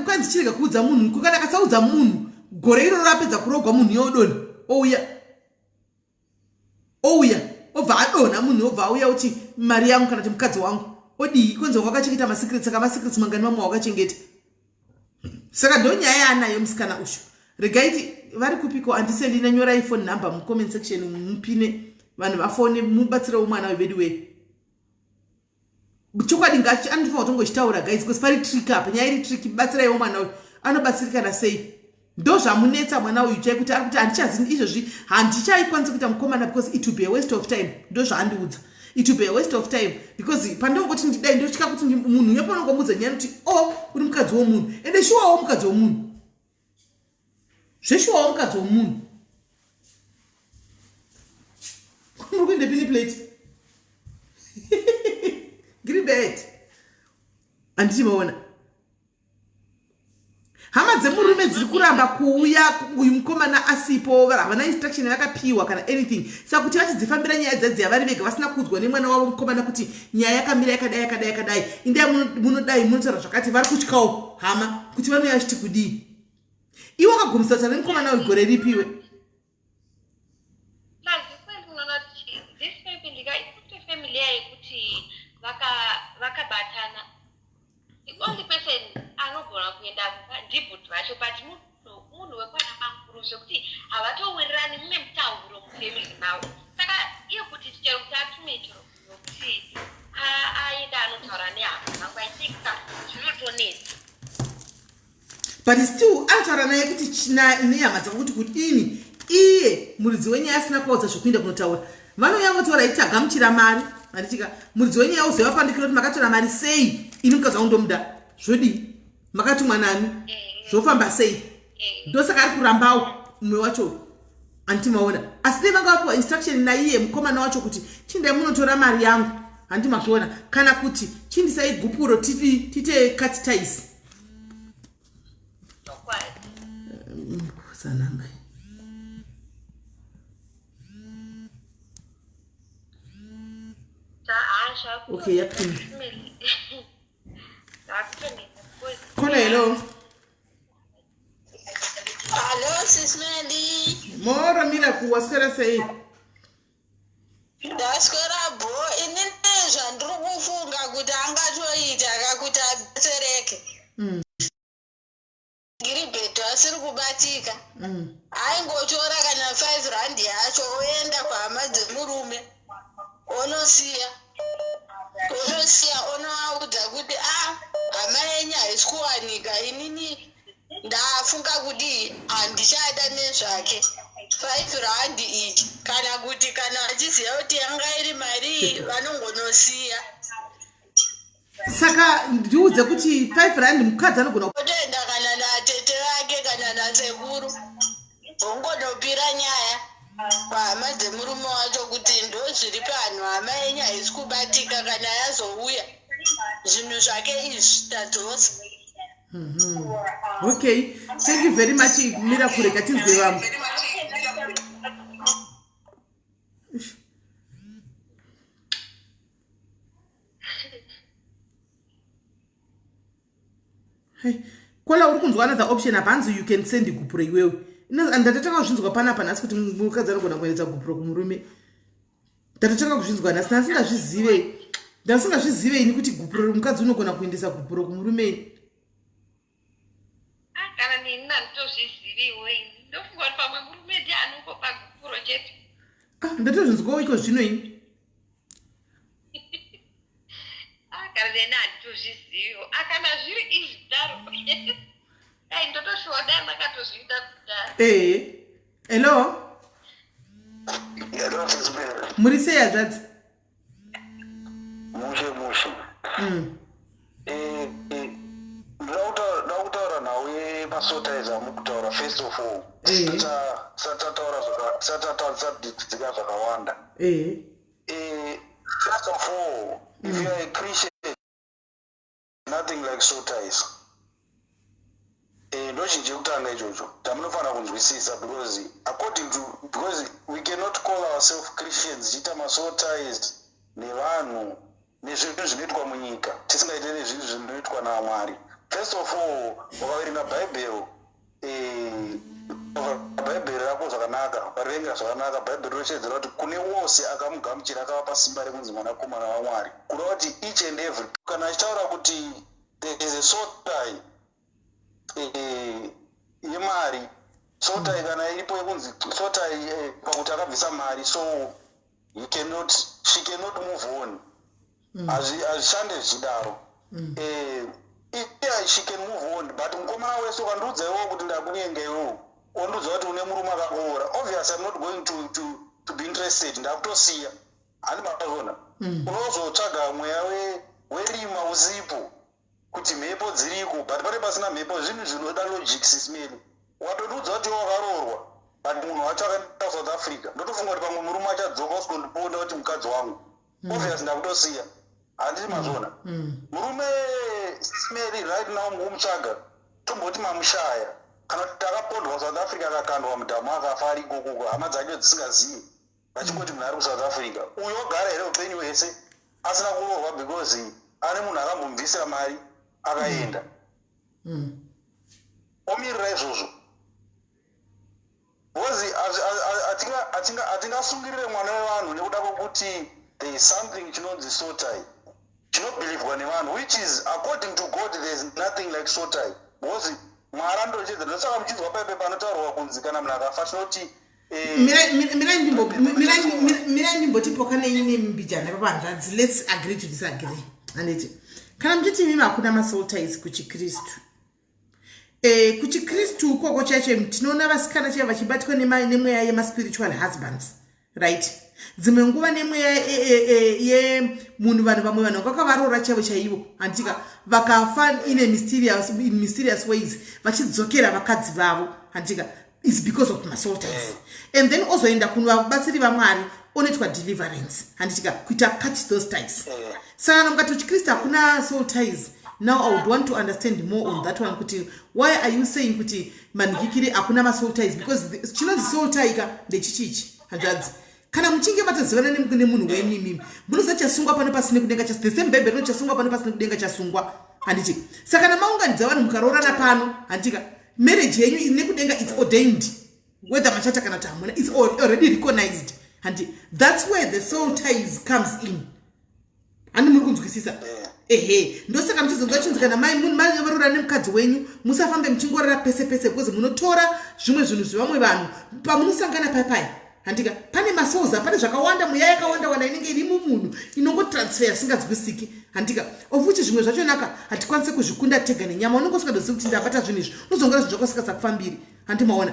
Kwanzi chirega kuudza munhu kana akasaudza munhu gore iro rapedza kurogwa munhu yodona ouya obva adona munhu obva auya uti mari yangu kana kuti mukadzi wangu odii kwenzi wakachengeta masikireti. Saka masikireti mangani mamwe wakachengeta. Saka ndonyaya yaanayo musikana ushu regaiti vari kupiko andisendi nanyora iphone number mucomment section mupine vanhu vafone mubatsire umwana weveduwe chokwadi ngachi anofanira kutongochitaura guys because pari trick apa nyaya iri trick batsiraiwo mwana uyu anobatsirikana sei ndo zvamunetsa mwana uyu chai kuti akuti handichazivi izvozvi handichaikwanisa kuita mukomana because it will be a waste of time ndo zvaandiudza it will be a waste of time because pandongoti ndidai ndotya kuti munhu yapanongomudza nyaya kuti uri mukadzi womunhu ende shuwawo mukadzi womunhu zveshuwawo mukadzi womunhu muri kuende pini plate gribet handiti maona hama dzemurume dziri kuramba kuuya uyu mukomana asipo havana instruction yakapiwa kana anything. Saka kuti vachidzifambira nyaya dzadzia vari vega vasina kuudzwa nemwana wavo mukomana kuti nyaya yakamira yakadai indai munodai munotaura zvakati vari kutyawo hama kuti vanoya vachiti kudii iwo akagumisa tare mukomana wegore ripiwe vakabatana the only person anogona kuenda ndibhuti vacho but munhu wekwana makuru zvekuti havatowirirani mune mutauro mufamily mavo. Saka iyo kuti tichero kuti atume chiro kuti aenda anotaura nehama vangu aitika zvinotonetsa but still anotaura naye kuti nehama dzangu kuti kudini iye muridzi wenyaya asina kuvaudza zvokuenda kunotaura vanoyangotaura itagamuchira mari handitika muridzi wenyaya uzevapandikira kuti makatora mari sei ini mukadzi wangu ndomuda zvodi makati mwanani zvofamba sei ndosaka ari kurambawo mumwe wacho handimaona asi dei vanga vapiwa instruction naiye mukomana wacho kuti chindai munotora mari yangu handimakuona kana kuti chindisai gupuro tite katitaisi sanamba okay yapini kola hello sis Meli. Moro mira kuwaswera sei Ndaswera bo inini zvandiri kufunga kuti angatoita akakuti abetsereke Giribheto asiri kubatika aingotora kana 5 rand yacho oenda kuhama dzemurume onosiya onoaudza kuti hama yenyu haisi kuwanika inini ndafunga kuti handichada nezvake 5 randi ichi kana kuti kana achiziva kuti yanga iri mari vanongonosiya. Saka ndiudze kuti 5 rand mukadzi anogona kutoenda kana natete vake kana nasekuru hongonopira nyaya pahama dzemurume wacho kuti ndo zviri pano, hama yenyu haisi kubatika kana yazouya zvinhu zvake izvi tadzosa. Okay, thank you very much Miracle katinzwe vamwe. Hey, kola uri kunzwa another option apanzi you can send gupuro iwewe. Ndatatanga kuzvinzwa panapa nhasi kuti mukadzi anogona kuendesa gupuro kumurume. Ndatatanga kuzvinzwa nhasi ndasingazvizive. Ndasingazvizive ini kuti gupuro mukadzi unogona kuendesa gupuro kumurume. Kana nini ndanditozviziviwo ini. Ndofunga kuti pamwe murume ndiye anokopa gupuro chete. Ndatozvinzwawo iko zvino ini. Kana nini handitozviziviwo. Kana zviri izvi daro. Dai ndotoshoda ndakatozviita kudhara. Hello. Hello, muri sei hazvadzi? Mushe. Ndakutaura nawe masotaiza mukutaura first of all. Satataura dzika zvakawanda. First of all, if you are a Christian, nothing like sotais. Ndochinje kutanga ichocho tamunofanira kunzwisisa because we cannot call ourselves Christians tichita masotais nevanhu nezvinhu zvinoitwa munyika tisingaite nezvinhu zvinoitwa naMwari. First of all, ukaverenga bhaibheri rako zvakanaka ukaverenga zvakanaka bhaibheri rochedzera kuti kune wose akamugamuchira akavapa simba rekunzi mwanakomana waMwari, kureva kuti each and every kana achitaura kuti there is a sotai yemari sotai kana iripo yekunzi sotai pakuti akabvisa mari, so she cannot move on. Hazvishande zvichidaro. She can move on, but mukomana wese ukandiudza iwo kuti ndakunyenga iwo ondiudza kuti une murume akaora, obviously I'm not going to be interested. Ndakutosiya handi makazona. Unozotsvaga mweya werima usipo kuti mhepo dziriko, but pane pasina mhepo zvinhu zvinoda logic sisimeni. Watondiudza kuti wakaroorwa but munhu wacho akaenda South Africa, ndotofunga kuti pamwe murume achadzoka usikondiponda kuti mukadzi wangu, obviously ndakutosiya handiti mazona. Murume sisimeri right now mumutsvaga tomboti mamushaya kana kuti akapondwa South Africa akakandwa mudhamu akafa ari ikoko, hama dzake dzisingazivi vachingoti munhu ari kuSouth Africa uyo ogara here upenyu hwese asina kuroorwa because ane munhu akambomubvisira mari akaenda. Omirira izvozvo because hatingasungirire mwana wevanhu nekuda kwokuti there is something chinonzi sotai chinobhilivhwa nevanhu, which is according to God there is nothing like sotai because Mwari andochedzera. Ndosaka muchinzwa paipe panotaurwa kunzi kana munhu akafa tinoti mirai ndimbotipoka neine mbijana papanzvadzi. Let's agree to disagree. Anditi kana muchiti mimi hakuna masotais kuchikristu, kuchikristu koko chacho tinoona vasikana chaivo vachibatwa nemweya yemaspiritual husbands, right? Dzimwe nguva nemweya yemunhu vanhu vamwe vanhu vakavaroora chaivo chaivo handika vakafa in mysterious ways vachidzokera vakadzi vavo handika is because of masoulties. And then ozoenda kunhu vabatsiri vaMwari onoitwa deliverance handitika kuita cut those ties. Saka mukati uchikristu hakuna soul ties. Now I would want to understand more on that one kuti why are you saying kuti manikikiri hakuna masoul ties, because chinonzi soul tie ka ndechichichi hanzvadzi. Kana muchinge matazivana nemunhu wenyu imimi munozachasungwa pane pasine kudenga the same Bible nochasungwa pane pasine kudenga chasungwa handiti. Saka kana maunganidza vanhu mukaroorana pano handika marriage yenyu nekudenga it's ordained whether machata kana kuti hamuna, it's already recognized handi. That's where the soul ties comes in. Handi muri kunzwisisa? Ndosaka muchizonzwa chinzi kana mai varoorana nemukadzi wenyu musafambe muchingorara pese pese because munotora zvimwe zvinhu zvevamwe vanhu pamunosangana papai handika. Pane masouls, pane zvakawanda, mweya yakawanda wanda inenge iri mumunhu munhu inongotransfer singanzwisiki handika ofuchi zvimwe zvacho naka hatikwanisi kuzvikunda tega nenyama unongosingadozivi kuti ndabata zvinhu izvi unozongora zvinhu zvako sikasakufambiri handimaona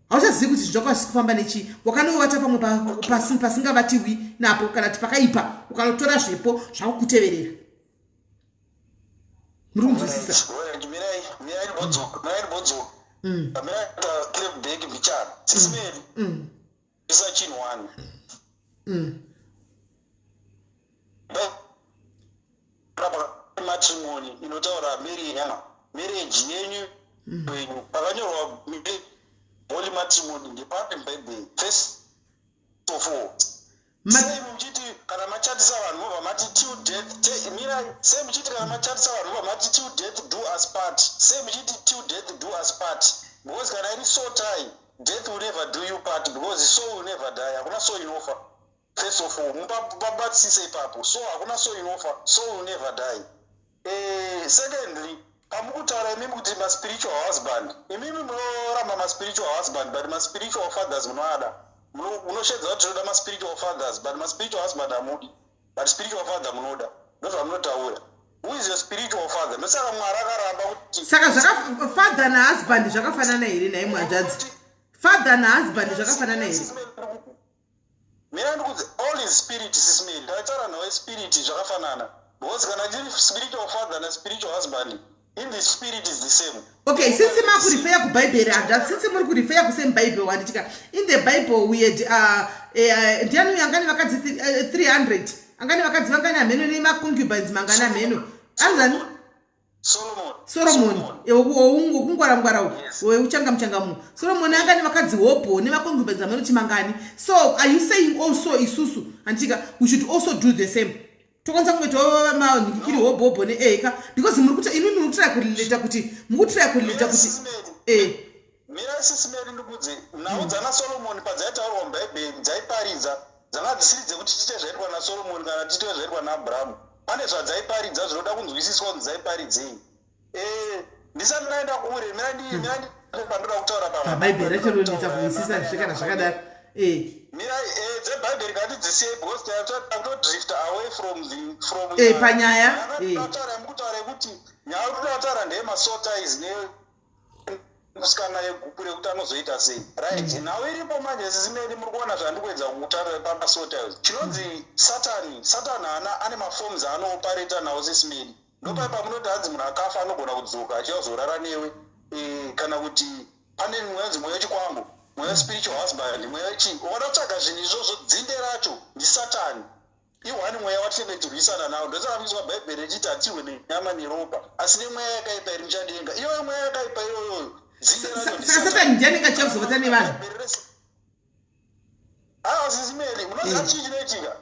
hauchazivi kuti zvinhu zvako hazvisi kufamba nechi wakanovata pamwe pasingavatiwi napo kana kuti pakaipa ukanotora zvepo zvakukuteverera muri kunzwisisa matrimony inotaura marriage yenyu wenyu pakanyorwa holy matrimony ndepapi mubhaibheri first of all sei muchiti kana machatisa vanhu mobva mati till death mirai sei muchiti kana machatisa vanhu mobva mati till death do us part sei muchiti till death do us part because kana iri so tie death will never do you part because soul will never die hakuna soul inofa first of all mubabatisise ipapo so hakuna soul inofa soul will never die. Secondly, pamukutaura imimi kuti maspiritual husband imimi munoramba maspiritual husband but maspiritual fathers munoada munoshedza kuti tinoda maspiritual fathers but maspiritual husband hamudi but spiritual father munoda ndozvamunotaura. Who is your spiritual father? Ndosaka Mwari akaramba kuti saka father na husband zvakafanana here naye mwanjadzi father na husband zvakafanana here mina ndikudze all is spirit sisimeni ndataura nawe spirit zvakafanana because kana ndiri spiritual father na spiritual husband in the spirit is the same. Okay, since ma kurifeya ku Bible and since muri kurifeya ku same Bible wanditika in the Bible we had ndiani yangani vakadzi 300 angani vakadzi vangani ameno ne concubines mangana ameno anzani Solomon ewo kungwara ngwara we uchanga mchangamu Solomon angani vakadzi hopo ne concubines ameno chimangani. So are you saying also isusu antika we should also do the same? Tokonza kumetoa manikiri hobo ne eka because muri kuti imi muri try kuleta kuti mira sisimeri ndikudze naudza na Solomon padzaitaurwa muBhayibheri dzaiparidza dzanga dzisiridze kuti tite zvaitwa na Solomon kana tite zvaitwa na Abraham pane zvadzaiparidza zvinoda kunzwisiswa kuti dzaiparidzei. Ndisati ndaenda kure mira pandoda kutaura paBhayibheri rachirondisa kuisisa zvikana zvakadaro mira dzeBhayibheri ngatidzisiye because drift away from panyaya mukutaura kuti nyaya kutaura ndeyemasotais musikana yegupu rekuti anozoita sei right now iripo manje sisimeni muri kuona zvandikuedza kutaura pamasotais chinonzi satani ane maforms aanopareta nawo sisimeni ndopaipa munoti hanzi munhu akafa anogona kudzoka achizorara newe kana kuti pane mwenzi mweya chikwambo mweya spiritual husband mweya chi wakatsvaga zvinhu izvozvo dzinde racho ndi satani iwani mweya watinenge tirwisana nawo ndosakamiswa Bhaibheri richiti hatirwe nenyama neropa asi nemweya yakaipa iri muchadenga iyoyo mweya yakaipa iyoyoyo dzinde racho saka satani ndiani angachazovata nevanhu sisimeni munoziva chii chinoitika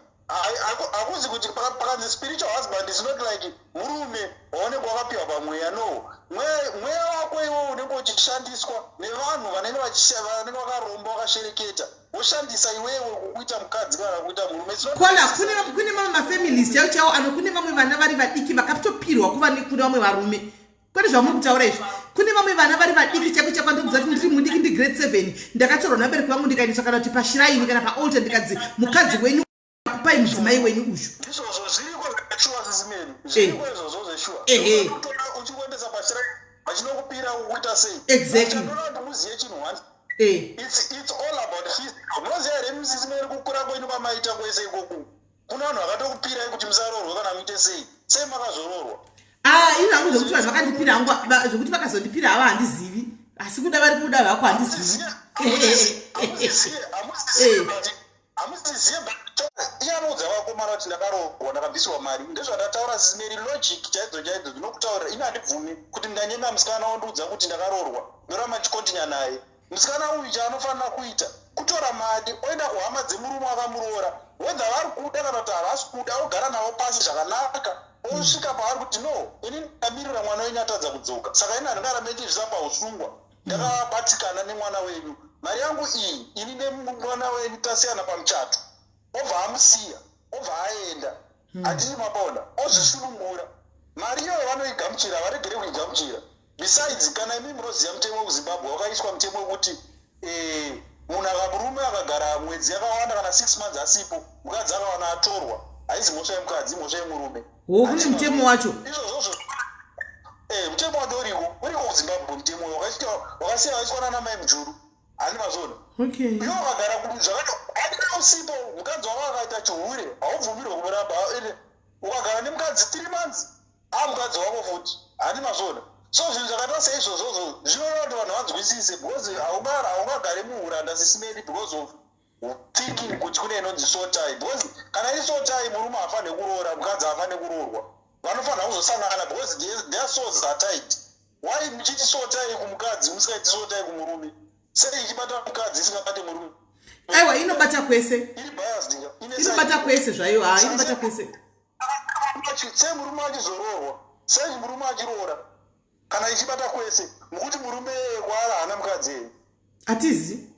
hakuzi kuti pakanzi spiritual husband is not like murume waonenge wakapiwa pamweya no mweya wako iwo unenge uchishandiswa nevanhu vanenge vakaromba vakashereketa woshandisa iwewe kukuita mukadzi kana kuita murume kola kune mamwe mafamilies chaiwo kune vamwe vana vari vadiki vakatopirwa kuva kune vamwe varume kwete zvamuri kutaura izvi kune vamwe vana vari vadiki chako chakwandobudza kuti ndiri mudiki ndi grade 7 ndakatorwa nabereki vangu ndikaendeswa kana kuti pashiraini kana paaltar ndikadzi mukadzi wenyu pai mudzimai wenyu ushu izvozvo zviriko zveshuwa sisimeni zviriko izvozvo zveshuwa uchikuendesa pashiraini vachinokupira kukuita sei exactly anoda muziye chinhu one it's all about physical munoziva here musisimeri kukura kwenyu kwamaita kwese ikoku kuna vanhu vakatokupirai kuti musarorwa kana muite sei makazororwa ini hangu zvokuti vanhu vakandipira hangu zvokuti vakazondipira hava handizivi asi kuda vari kuda vako handizivi hamuziziye iyanoudza vakomana kuti ndakarorwa ndakabviswa mari ndezvandataura sisimeri logic chaidzo dzinokutaurira ini handibvumi kuti ndanyema musikana wandiudza kuti ndakarorwa ndoramba ndichikontinya naye musikana uyu chaanofanira kuita kutora mari oenda kuhama dzemurume akamuroora wedha vari kuda kana kuti havasi kuda ogara navo pasi zvakanaka osvika pavari kuti no ini ndamirira mwana wenyu atadza kudzoka saka ini handingarambe ndizvisa pausungwa ndakabatikana nemwana wenyu mari yangu iyi ini nemwana wenyu tasiyana pamuchato obva amusiya obva aenda hatiri mabona ozvisunungura mari iyoyo vanoigamuchira varegere kuigamuchira besides kana imi munoziva mutemo wekuzimbabwe wakaiswa mutemo wekuti munhu akamurume akagara mwedzi yakawanda kana 6 months asipo mukadzi akawana atorwa haisi mhosva yemukadzi imhosva yemurume. Kune mutemo wacho izvozvo mutemo wacho uriko kuzimbabwe. mutemo wakasiya waiswa nana mai mujuru hani mazona. Iwo wakagara zvakati usipo mukadzi wako akaita chihure haubvumirwe kumuramba. Ukagara nemukadzi 3 months mukadzi wako futi hani mazona. So zvinhu zvakaita seizvozvozvo zvinoda kuti vanhu vanzwisise because haungagare muuranda sesimedi because of thinking kuti kune inonzi sotai. Because kana iri sotai murume hafanire kuroora, mukadzi hafanire kuroorwa. Vanofanira kuzosangana because their souls are tight. Why muchiti sotai kumukadzi musingaiti sotai kumurume? Sei ichibata mukadzi isingabate murume? Aiwa, inobata kwese. Iri biased. Inobata kwese zvayo. Inobata kwese. Sei murume achizoroorwa? Sei murume achiroora? Kana ichibata kwese mukuti murume kwaara hana mukadzi here? Hatizi.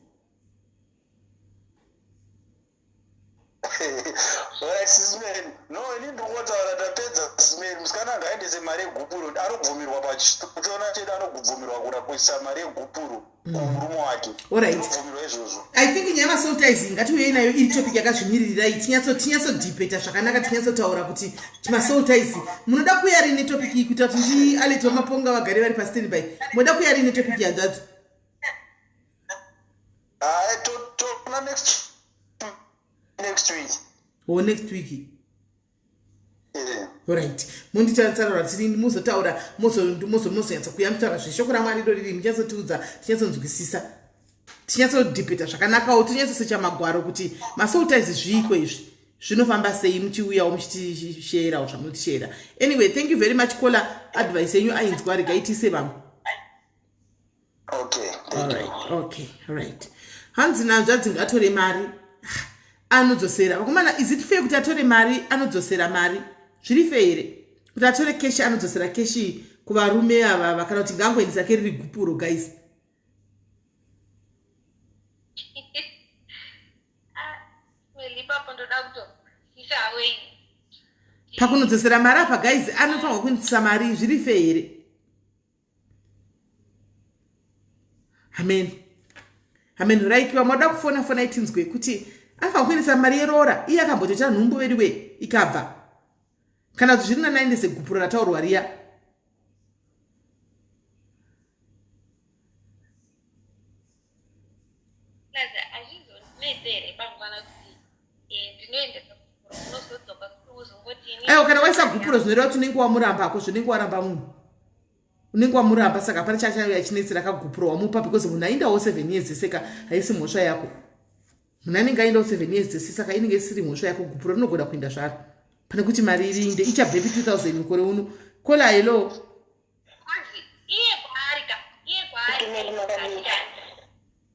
Sismeni no ini ndingotaura tapedza sismeni. Musikana angaendese mari yegupuro anobvumirwa pachiona chedu anobvumirwa kuda kuisa mari yegupuro kumurume wake. Anobvumirwa izvozvo. I think nyaya masoltizing ngatiuye nayo iri topic yakazvimiririra iyi tinyatsodhibheta zvakanaka tinyatsotaura kuti masoltizing munoda kuya rini topic iyi kuita kuti ndialeti wamaponga vagare vari pastandby munoda kuya rini topic yanzadzo? Tona next week. Next week. Alright. Munditaura tiri muzotaura mozonyatsa kuyamutaura zveshoko raMwari riri muchazotiudza tinyatsonzwisisa. Tinyatsodhibheta zvakanakawo tinyatsosecha magwaro kuti masoltize zviiko izvi zvinofamba sei muchiuyawo muchitishera zvamunotishera. Anyway, thank you very much caller. Advice yenyu ainzwa regaitise vamwe. Okay. Alright. Hanzi nanzva dzingatore mari anodzosera. Vakomana, is it fair kuti atore mari anodzosera mari? Zviri fair here kuti atore keshi anodzosera keshi kuvarume ava kana kuti ngangoendesa keriri gupuro guys? Pakunodzosera mari apa guys anofanirwa kuendesa mari. Zviri fair here? Amen. Right, vamwada kufona itinzwe kuti anofanirwa kuendesa mari yerora. Iye akambotoita nhumbu veriwe ikabva. Kana kuti zviri nanaendese gupuro rataurwa riya. Aiwa, kana waisa gupuro zvinoreva kuti unenge wamurambako, zvinenge waramba munhu. Unenge wamuramba saka pane chachauya chinetsera kagupuro wamupa because munhu aindawo 7 years seka haisi mhosva yako. Munhu anenge aindawo 7 years saka inenge isiri mhosva yako. Gupuro rinogona kuenda zvaro. Pane kuti mari irinde ichabve 2000 mukore uno. Kola hello.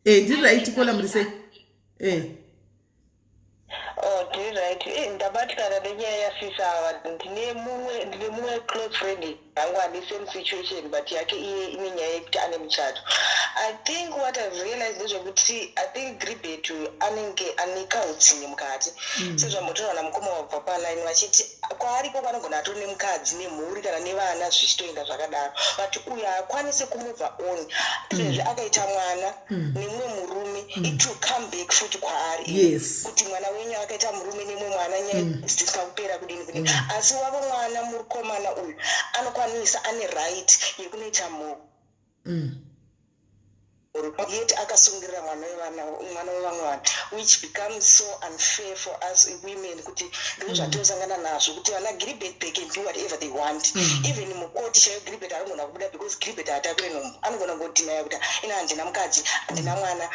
Ndiri right kola muri sei? Ndiri right. Ndabatikana nenyaya yasisa ndine mumwe close friend yangu ane same situation but yake iye ine nyaya yekuti ane muchato. I think what I've realized ndezvekuti I think Gribet anenge ane kautsinye mukati. Sezvambotaura namukoma wabva paline vachiti kwaariko vanogona atori nemukadzi nemhuri kana nevana zvichitoenda zvakadaro but uyu akwanise kumubva on sezvo akaita mwana nemumwe murume it will come back futi kwaari. Kuti mwana wenyu akaita murume nemumwe mwana nyaya dzisingakupera kudini asi wava mwana mukomana uyu anokwanisa ane right yekunoita yet akasungirira mwana wevamwe vanhu which becomes so unfair for us women kuti ndizvo zvatosangana nazvo kuti vana Gribet they can do whatever they want. Even mukoti chaiyo Gribet anogona kubuda because Gribet hatakure nhumbu anogona kungodhinaya kuti ina handina mukadzi handina mwana.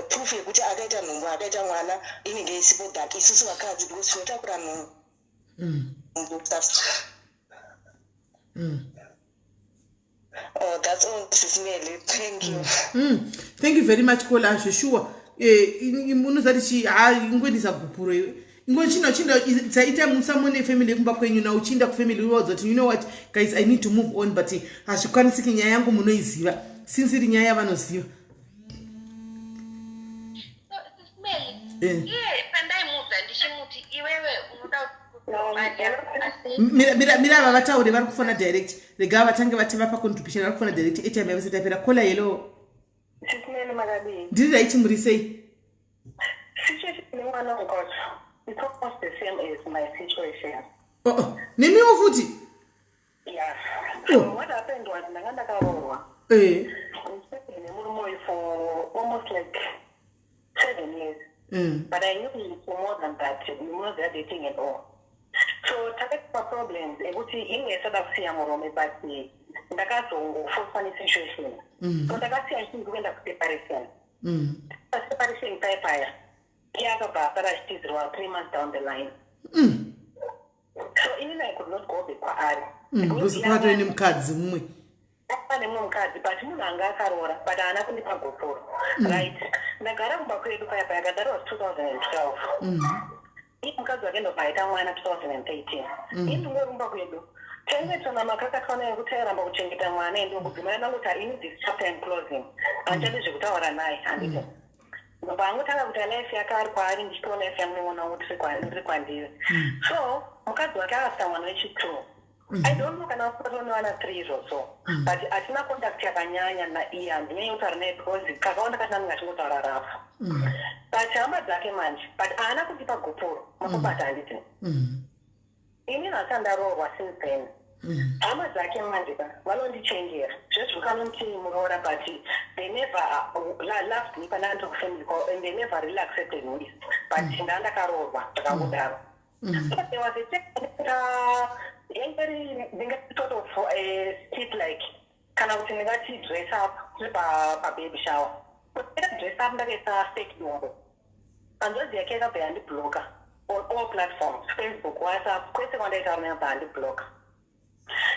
Proof yekuti akaita nhumbu akaita mwana inenge isipo that isusu vakadzi because tinotakura nhumbu. That's all, Mrs. Meli. Thank you. Thank you very much, Kola. Sure. Unozati ingwendisa gupuro iwe. Ingochinda tsaita musamone family kumba kwenyu na uchinda ku family words that you know what guys I need to move on but ashikanisiki nyaya yangu munoiziva. Since iri nyaya vanoziva. So Mrs. Meli. Pandai mudza ndishimuti iwewe unoda Mira vavataure vari kufona direct. Rega vatange vatema pacontribution vari kufona direct. Etime yavese tapera kola hello. Sismeni Magabi. Ndiri right muri sei? Situation in one of God. It's almost the same as my situation. nemiwo futhi Yeah. So what happened was ndakaroorwa. Nemurume for almost like 7 years. But I knew him for more than that. We were dating and all. So takaipa problems ekuti ingesada kusiya murume but ndakazongoforce situation. So ndakasiya kuenda kuseparation. Separation paipaya. Yakabva parachitizirwa 3 months down the line. So inini I could not go back kwaari. Kuzipato ine mukadzi mumwe. Pane mumwe mukadzi but munhu anga akaroora but haana kundipa goporo. Right. Ndagara kumba kwedu paya that was 2012. Mukadzi wake ndobva aita mwana 2013. Ndingorumba kwedu. Tengetona makakatwana yekuti airamba kuchengeta mwana ndokubvima yana kuti I need this chapter and closing. Handidi zvekutaura naye handiti. Ndopangotanga kuti life yake ari kwaari ndichitoona life yamunoona kuti iri kwandiri. So mukadzi wake akasvika mwana wechi2. I don't know kana usatonowana 3 years or so. But hatina contact yakanyanya naiye handinei kutaura naye because kakawanda kasina ndingatingotaura rafu. But hama dzake manje but haana kundipa goporo makubata handiti. Ini ndasandaroorwa since then. Hama dzake manje vanondichenjera zvezvikanoti muroora but they never loved me pana ndokufamily and they never really accepted me but ndandakaroorwa zvakangudaro. So there was a sort of state like kana kuti ndingati dress up pababy shower. Dress up ndakaisa fake dombo. Anjozi yake yakabva yandibloka on all platforms, Facebook, WhatsApp, kwese kwandaita runamba handibloka.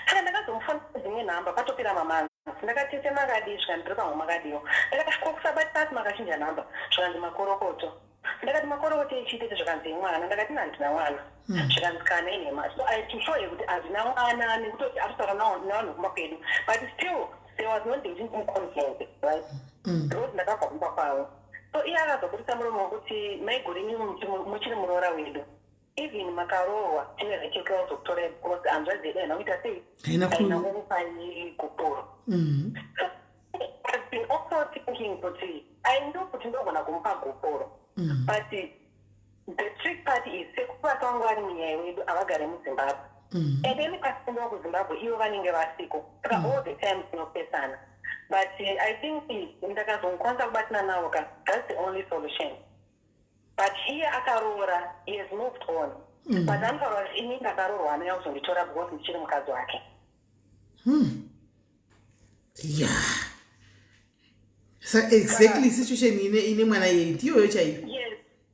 Kana ndakazomufonera dzimwe nhamba patopera mamanzi. Ndakatete makadi zvikandiri pamwe makadiwo. Ndakasvikokusabati pasi makachinja nhamba zvikanzi makorokoto. Ndakati makorokoto echiitete zvikanzi mwana. Ndakati handina mwana. Zvikanzi kana inema. So I to show you kuti handina mwana nekutoti aritaura navanhu kumba kwedu. But still there was no dating consent, right? Ndoti ndakabva kumba kwavo. So iye akazobudisa muromo wekuti maigurinyi muchiri muroora wedu. Even makaroorwa tine zvichekeo zokutora because hanzvadzi yedu haina kuita sei haina kumupai goporo. So I've been also thinking kuti I know kuti ndogona kumupa goporo but the trick part is sekubata wangu vari munyaya wedu havagare muzimbabwe and then pasindiwa kuzimbabwe ivo vanenge vasiko saka all the time tinopesana but I think ndakazokwanisa kubatana navo ka that's the only solution. But here akaroora, he has moved on. But antaura ini ndakaroorwa anoya kuzonditora because ndichiri mukadzi wake. Yeah. So exactly situation ine mwana yeye ndiyo chaiyo. Yes.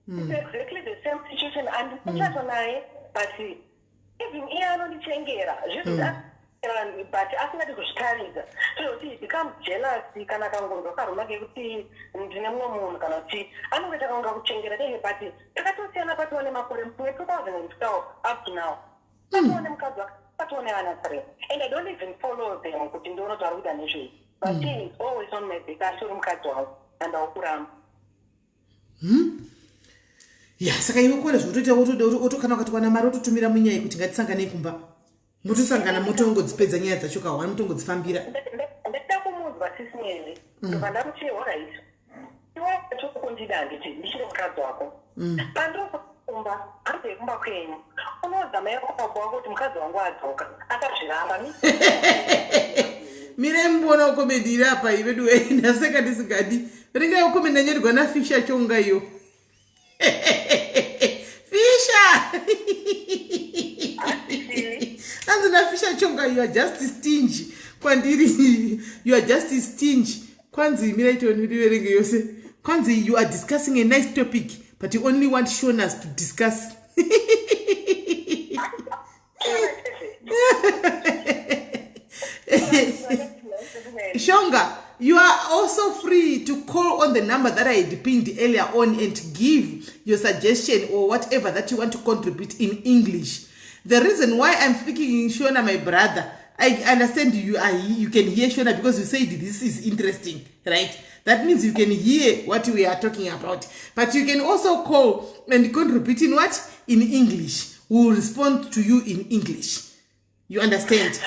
It's exactly the same situation and ndikuthatha naye but even iye anondichengera. But asingati kuzvitaridza tozoti become jealous kana kangonzo karuma kekuti ndine mumwe munhu kana kuti anenge takaunga kuchengera dei but takatosiyana patione makore mumwe 2012 up to now patione mukadzi wake patione vana 3 and I don't even follow them kuti ndinotaura kuita nezvei but he is always on my back asiri mukadzi wangu and aukuramba. Ya saka iwe kone zvotoita otokana ukatokwana mari ototumira munyaya kuti ngatisanganei kumba motosangana motongodzipedza nyaya dzacho kahwani motongodzifambira. Ndakada kumudzwa sisinezi ndobva ndamuti alright iwe chokundida nditi ndichiri mukadzi wako pandinokumba hanze kumba kwenyu unozama yakupabwa wako kuti mukadzi wangu adzoka akazviramba mire mbona ukomedi iri apa ive duwe ndaseka ndisingadi ringa ukomedi nanyorwa nafisha chonga iyo fisha hanzi nafisha chonga you are just stingy kwandiri you are just stingy kwanzi miraitoniverenge yose kwanzi you are discussing a nice topic but you only want Shonas to discuss. Shonga, you are also free to call on the number that I had pinned earlier on and give your suggestion or whatever that you want to contribute in English. The reason why I'm speaking in Shona, my brother, I understand you can hear Shona because you said this is interesting, right? That means you can hear what we are talking about. But you can also call and contribute in what? In English. We will respond to you in English. You understand?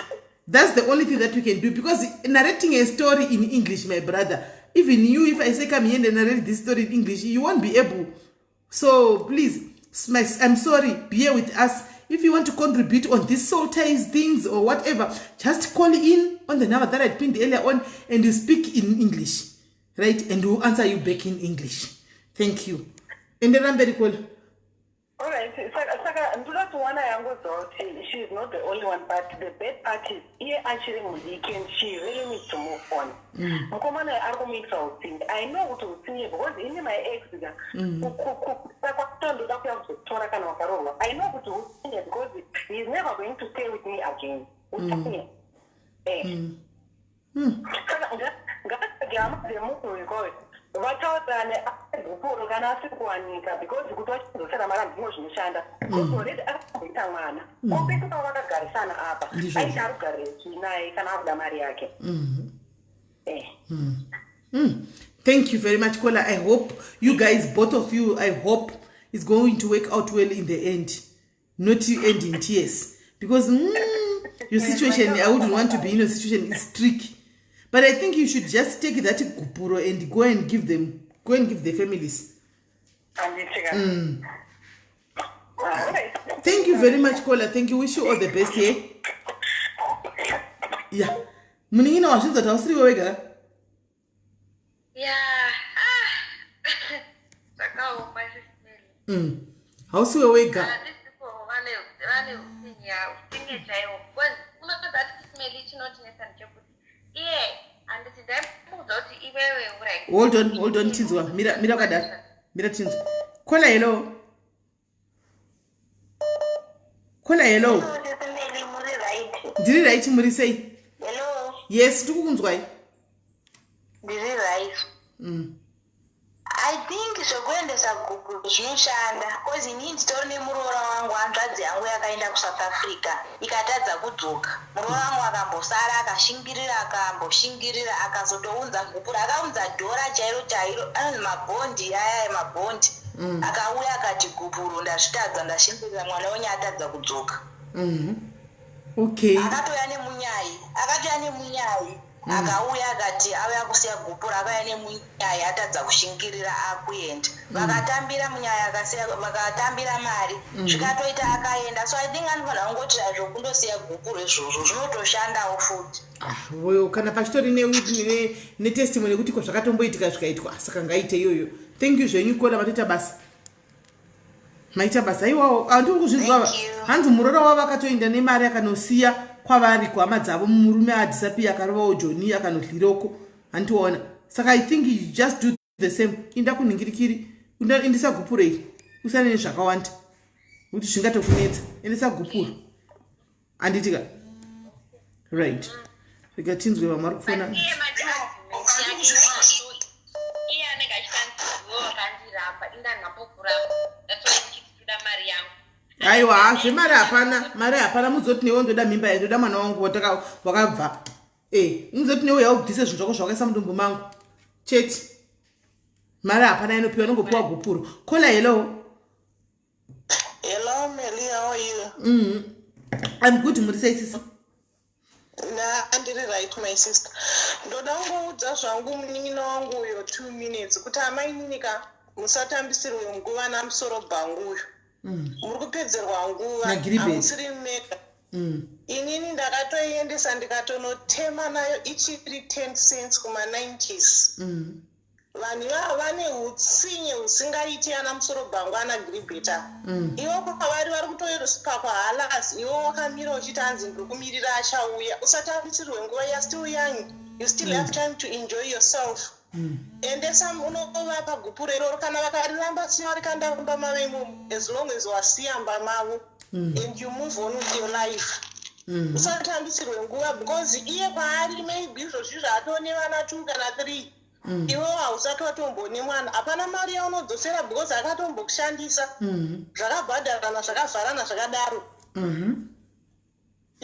That's the only thing that we can do because narrating a story in English, my brother, even you, if I say come here and narrate this story in English, you won't be able. So please, I'm sorry, bear with us. If you want to contribute on these soul ties things or whatever, just call in on the number that I pinned earlier on and you speak in English, right? And we'll answer you back in English. Thank you. And then I'm very cool. All right. Saka, ndula tuwana yangu zoti. She is not the only one, but the bad part is here actually weekend. She really needs to move on. Mkomana arguments out thing. I know what to see because in my ex, I know what to see because he's never going to stay with me again. Vatautane akuguru kana asikuwanika because kutosara mara ndimo zvinoshanda already akaita mwana opetuka vakagarisana apa aita rugareki naye kana akuda mari yake. Thank you very much, Kola. I hope you guys, both of you, I hope it's going to work out well in the end, not you end in tears, because your situation, I wouldn't want to be in a situation, is tricky. But I think you should just take that kupuro and go and give the families. Thank you very much, Kola. Thank you. Wish you all the best, eh? Yeah. Muningina washiza tausiri wega. Yeah. Sakao my sister. How's your wega? These people vane usinye chayo. When unato that smell is not necessary. Yeah, and it's them who don't even Hold on, Tinzwa. Mira kada. Mira Tinzwa. Kola hello. Kola hello. Diri right muri say. Hello. Yes, tukunzwa. Diri right. I think zvokuendesa gugu zvinoshanda because inini nditori nemuroora wangu hanzvadzi yangu yakaenda kuSouth Africa ikatadza kudzoka. Muroora wangu akambosara akashingirira akazotounza gupu akaunza dhora chairo anonzi mabhondi aya emabhondi akauya akati gupuru ndazvitadza ndashingirira mwana wenyu atadza kudzoka. Okay. Akatoya nemunyai akauya akati auya kusiya gupura akauya nemunyaya atadza kushingirira akuenda vakatambira munyaya vakatambira mari zvikatoita akaenda. So I think anofanira kungoti azvo kundosiya gupuro izvozvo zvinotoshandawo futi. Kana pachitori netestimony kuti zvakatomboitika zvikaitwa saka ngaite iyoyo. Thank you zvenyu Kola matoita basa. Maita basa iwawo andiri kuzvinzwa hanzi muroora wavo akatoenda nemari akanosiya kwavari kuhama dzavo murume adhisapiya akarovawo Joni akanohliroko handiona. Saka I think you just do the same. Inda kunhingirikiri endesa gupuro iri usane nezvakawanda kuti zvingatokunetsa. Endesa gupuro anditika right. Rikatinzwe vamwe vari kufona aiwa zvemari hapana muzoti newe ndoda mimba ndoda mwana wangu wakabva muzoti newe yaubvise zvinhu zvako zvakaisa mudumbu mangu cheti mari hapana inopiwa nongopiwa gupuro. Kola hello. Hello Meli, how are you? I'm good. Muri sei sisi? Andiri right my sister. Ndoda kungoudza zvangu munin'ina wangu uyo 2 minutes kuti amainika musatambisirwe nguva namusoro bhangu uyu. Muri kupedzerwa nguva hamusiri mega. Inini ndakatoiendesa ndikatonotema nayo ichiri 10 cents kuma-90s. Vanhu vava vane hutsinye husingaiti ana musoro bhangu ana giribheta. Ivo kwavari vari kutoirospa kwahalas. Ivo wakamira uchiti hanzi ndiri kumirira achauya. Usatambisirwe nguva, you are still young. You still have time to enjoy yourself. Endesa unovapa gupuro iroro kana vakariramba siya rikandamba mave imomo as long as wasiyamba mavo and you move on with your life. Usatambisirwe nguva because iye kwaari maybe izvozvi zvaatone vana 2 kana 3. Iwo hausati watombone mwana hapana mari yaunodzosera because akatombokushandisa zvakabhadharana zvakavharana zvakadaro.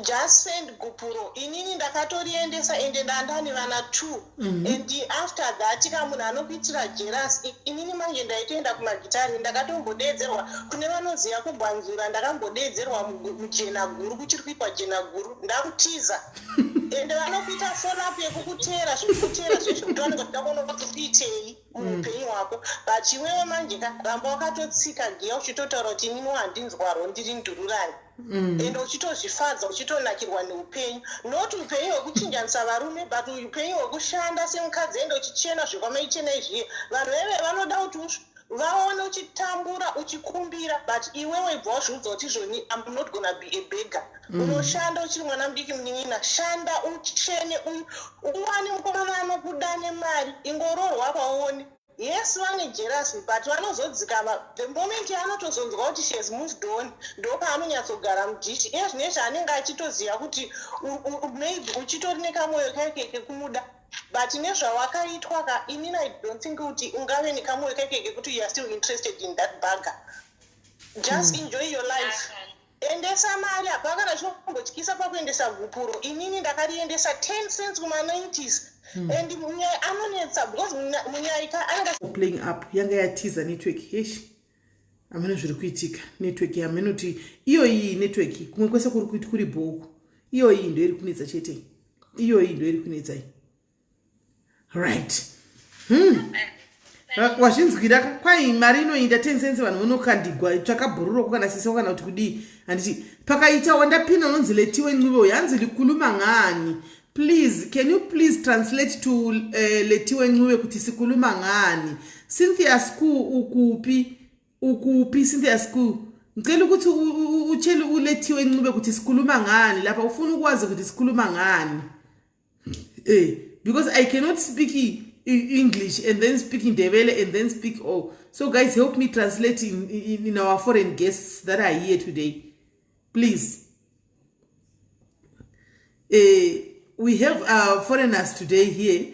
Just send gupuro. Inini ndakatoriendesa ende ndandani vana 2 and after that kamunhu anokuitira jealous. Inini manje ndaitoenda kumagitari ndakatombodedzerwa kune vanoziva kubwanzura ndakambodedzerwa mujena guru kuchiri kuitwa jena guru ndakutiza ende vanokuita follow up yekukutera zvekukutera zveshe kuti vanenge kuti ndakuona kuti kuitei muupenyu hwako. But iwewe manje ramba wakatotsika giya uchitotaura kuti inini wandinzwaro ndiri ndururani. Ende uchitozvifadza uchitonakirwa neupenyu. Not upenyu hwekuchinjanisa varume, but upenyu hwekushanda semukadzi ende uchichena zvikwamaichena izviye. Vanhu veve vanoda kuti vaone uchitambura uchikumbira, but iwewe bva wazviudza kuti izvoni I'm not gonna be a beggar. Unoshanda uchiri mwana mudiki munin'ina, shanda uchene uwane mukomana anokuda nemari, ingororwa paone. Yes, vane jealousy, but vanozodzikama the moment anotozonzwa kuti she has moved on, ndopaanonyatsogara mudhishi. Iye zvinezvi anenge achitoziva kuti maybe uchitori nekamwoyo kake kekumuda. But nezvawakaitwa ka inini I don't think kuti ungave nekamwoyo kake kekuti you are still interested in that bagger. Just enjoy your life. Endesa mari hapakana chinombotyisa pakuendesa gupuro. Inini ndakariendesa 10 cents kuma-90s. And anonetsa because munyaika anga playing up yanga yatiza network yesh amene zviri kuitika network yamene kuti iyo iyi network kumwe kwese kuri kuita kuri bhuku iyo iyi ndio iri kunetsa chete iyo iyi ndio iri kunetsa right wazvinzwira kwai mari inoinda 10 cents vanhu vanokandigwa tsvakabhururo kana sisa kana kuti kudii handiti pakaita wandapinda unonzi Letiwe Ncube yanzi likhuluma ngani. Please, can you please translate to Letiwe Ncube kuti sikhuluma ngani? Cynthia School ukupi Cynthia School. Ngicela ukuthi utshele uLethiwe Ncube ukuthi sikhuluma ngani lapha ufuna ukwazi ukuthi sikhuluma ngani. Because I cannot speak English and then speak Ndebele and then speak so guys help me translate in our foreign guests that are here today. Please. We have foreigners today here.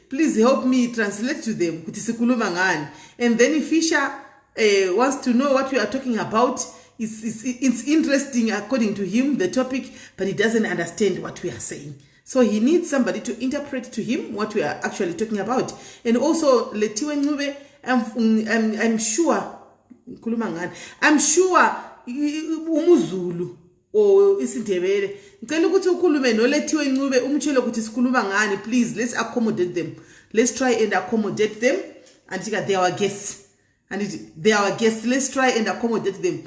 Please help me translate to them. And then Fisher wants to know what we are talking about. It's interesting according to him, the topic, but he doesn't understand what we are saying. So he needs somebody to interpret to him what we are actually talking about. And also, Letiwe Ncube, I'm sure, umuzulu isindebele ngicela ukuthi ukhulume noLethiwe Ncube umtshele ukuthi sikhuluma ngani. Please, let's accommodate them. Let's try and accommodate them. And they are our guests. And they are our guests. Let's try and accommodate them.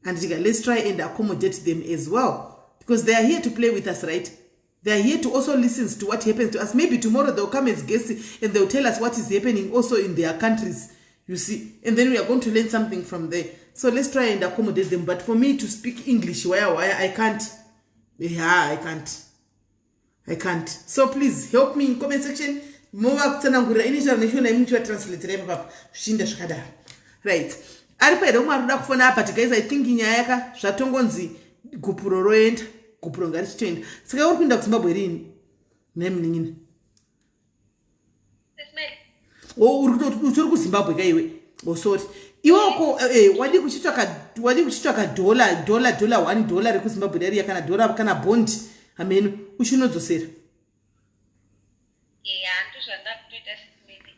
And let's try and accommodate them as well. Because they are here to play with us, right? They are here to also listen to what happens to us. Maybe tomorrow they'll come as guests and they'll tell us what is happening also in their countries. You see? And then we are going to learn something from there. So let's try and accommodate them. But for me to speak English, why I can't. Yeah, I can't. So please help me in comment section. Right. Guys, I think inyaya zvatongonzi gupuro roenda gupuro ngarichitoenda saka uri kuenda kuZimbabwe rini nemnin'ina uri kuZimbabwe kaiwe sorry iwoko wadi kuchitsvaka dollar $1 rekuZimbabwe rariya kana dollar kana bond ameno uchinodzosera ndozvandakutoita sismedi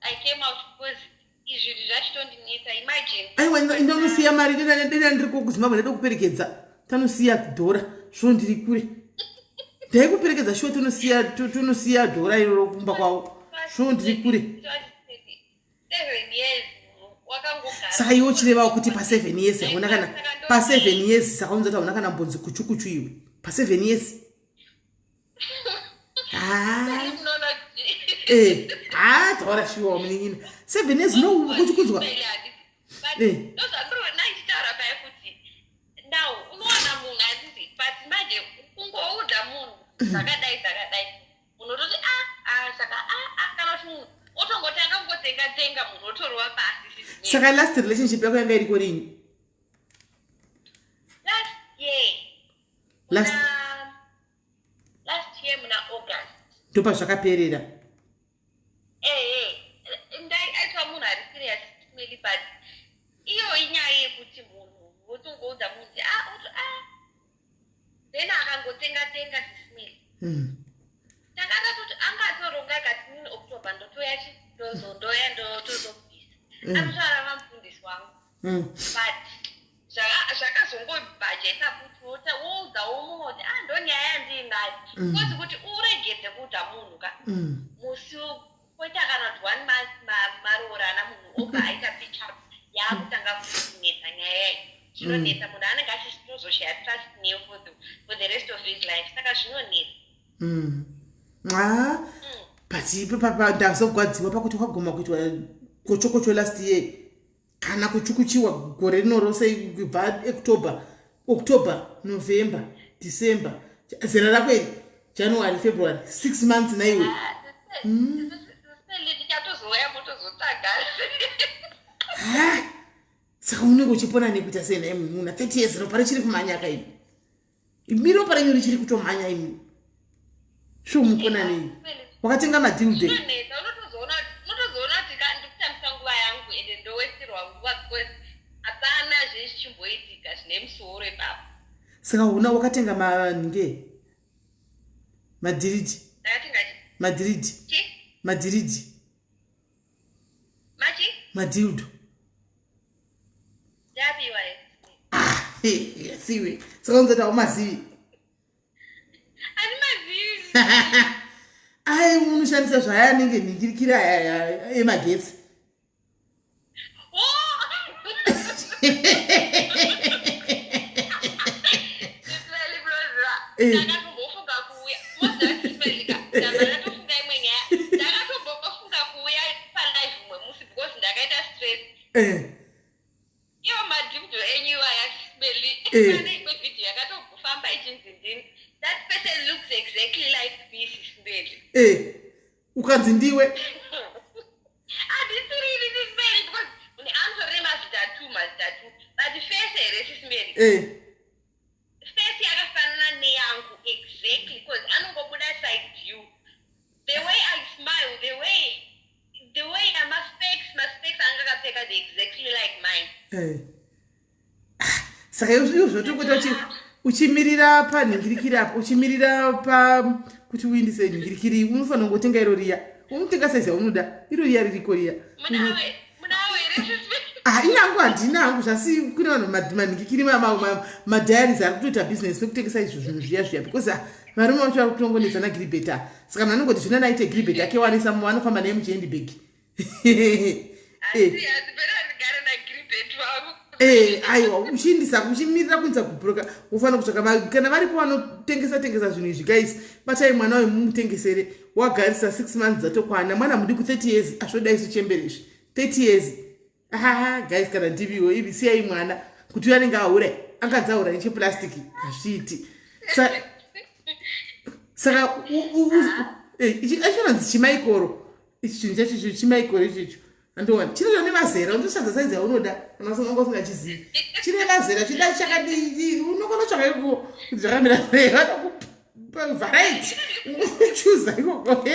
I came out because izviri zvachitondinetsa. Imagine aiwa ndinosiya mari dena ndiri kuZimbabwe ndada kuperekedza tanosiya dhora zvo ndiri kure ndaikuperekedza shuwa tunosiya dhora iroro kumba kwawo zvo ndiri kure 7 years wakangogara saka iwo chirevawo kuti pa7 years hauna kana pa7 years saka unzati hauna kana mbonzi kuchukuchu iwe pa7 years taura shuwa munin'ina 7 years no kuchukudzwa ndozvandonaichitaura paya kuti now unowana munhu handisi but manje kungoudza munhu zvakadai unototi saka kana kuti munhu otongotanga kungotenga munhu otorwa pasi. Saka last relationship yako yanga iriko rini? Last year muna August. Ndopa zvakaperera. Aitwa munhu ari serious maybe but iyo inyaya yekuti munhu wotongoudza munhu then akangotenga sisimili. Takatoti angatoronga kati muni October ndotoya ndotozobvisa. Anotaura vamufundisi wangu. But zvakazongobhajeta kuti woudzawo mumwe kuti ndonyaya ndinayo kozi kuti uregedze kuudza munhu ka musi koita kana kuti 1 month maroorana munhu obva aita picha yaakutanga kunetsa nyaya yayi zvinonetsa munhu anenge achitozoshaya trust neyo for the rest of his life saka zvinonetsa but ndazogwadziwa pakuti kwaguma kuitwa kochokocho last year kana kuchukuchiwa gore rino rose kubva october november december zera rakweri january february 6 months naiwe saka unenge uchipona nekuita sei naye muna 30 years ropa richiri kumhanya imi imi ropa renyu richiri kutomhanya imi sho mupona nei wakatenga madilde saka una wakatenga mange madiridi madildo siwe saka unzati haumazivi ai unoshandisa zvaya anenge nhingirikiri aya emagetsi ukanzi ndiwe face yakafanana neyangu exactly because anongobuda side view the way I smile the way my specs angakapfeka they exactly like mine saka izvo zvotokuita uchimirira panhingirikiri apo uchimirira kuti uindise nhingirikiri unofanira kungotenga iro riya unotenga saizi yaunoda iro riya ririko riya inangu handina hangu zvasi kune vanhu manhingikiri madhayaris ari kutoita bhizinesi nekutengesa izvo zvinhu zviya because varume vacho vari kutongonetsa nagiribheta saka munhu anongoti zvino naite giribheta akewanisa mumwe anofamba naye muchiendibhegi aiwa uchiindisa uchimirira kuinza kubhuroka ufanira kutsvaka kana varipo vanotengesa zvinhu izvi guys batai mwana wemumutengesere wagarisa 6 months dzatokwana mwana mudi ku30 years asvoda isu chemberezvi 30 years guys kana ndiviwo ivi siyai mwana kuti uyo anenge aura angadzaura nechepurastiki hazviiti saka achionanzi chimaikoro ichi chinhu chacho chimaikoro ichocho andoona chinoita nemazera unotoshadza saizi yaunoda kana unonga usingachizivi chine mazera chida chakadii unokona kutsvaka iko zvakamira sei variety unochuza ikoko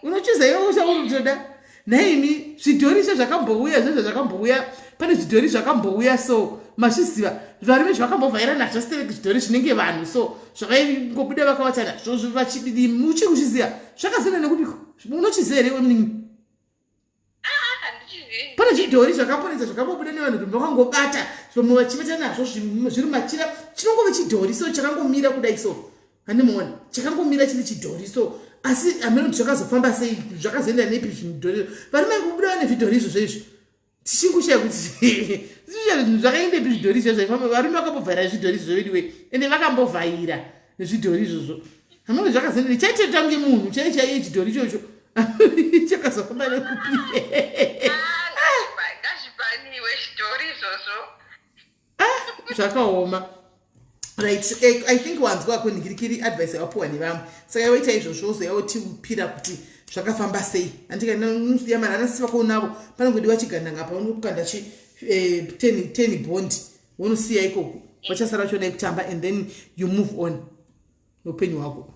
unochuza ikoko chaunotoda naimi zvidhori izvo zvakambouya zvozvo zvakambouya pane zvidhori zvakambouya so mazviziva varume zvakambovhaira nazvo stereki zvidhori zvinenge vanhu so zvakaingobuda vakavata nazvo vachididi uchiri kuchiziva zvakazina nekudiko unochiziva here nini pane zvidhori zvakaponesa zvakambobuda nevanhu kuti vakangobata zvamwe vachivata nazvo zviri machira chinongove chidhori so chakangomira kudai so handimuona chakangomira chiri chidhori so asi hamene kuti zvakazofamba sei zvakazoenda nepi zvidhori varume kubuda nezvidhori izvo zvezvo tichingushaya kuti zvakaendepi zvidhori izvo zvaifamba varume vakambovhaira zvidhori izvo anyway ende vakambovhaira nezvidhori izvozvo hamene zvakazoenda chaiteta kunge munhu chaichaiye chidhori ichocho chakazofamba nekupi zvakaoma right I think wanzwa wako nhingirikiri advice yawapuwa nevamwe saka waita izvozvo zoyaotipira kuti zvakafamba sei andikanoziya mari anasi vako unavo panongodiwa chigandanga pa unokukanda 10 bond unosiya ikoko wachasara chona kutamba and then you move on noupenyu hwako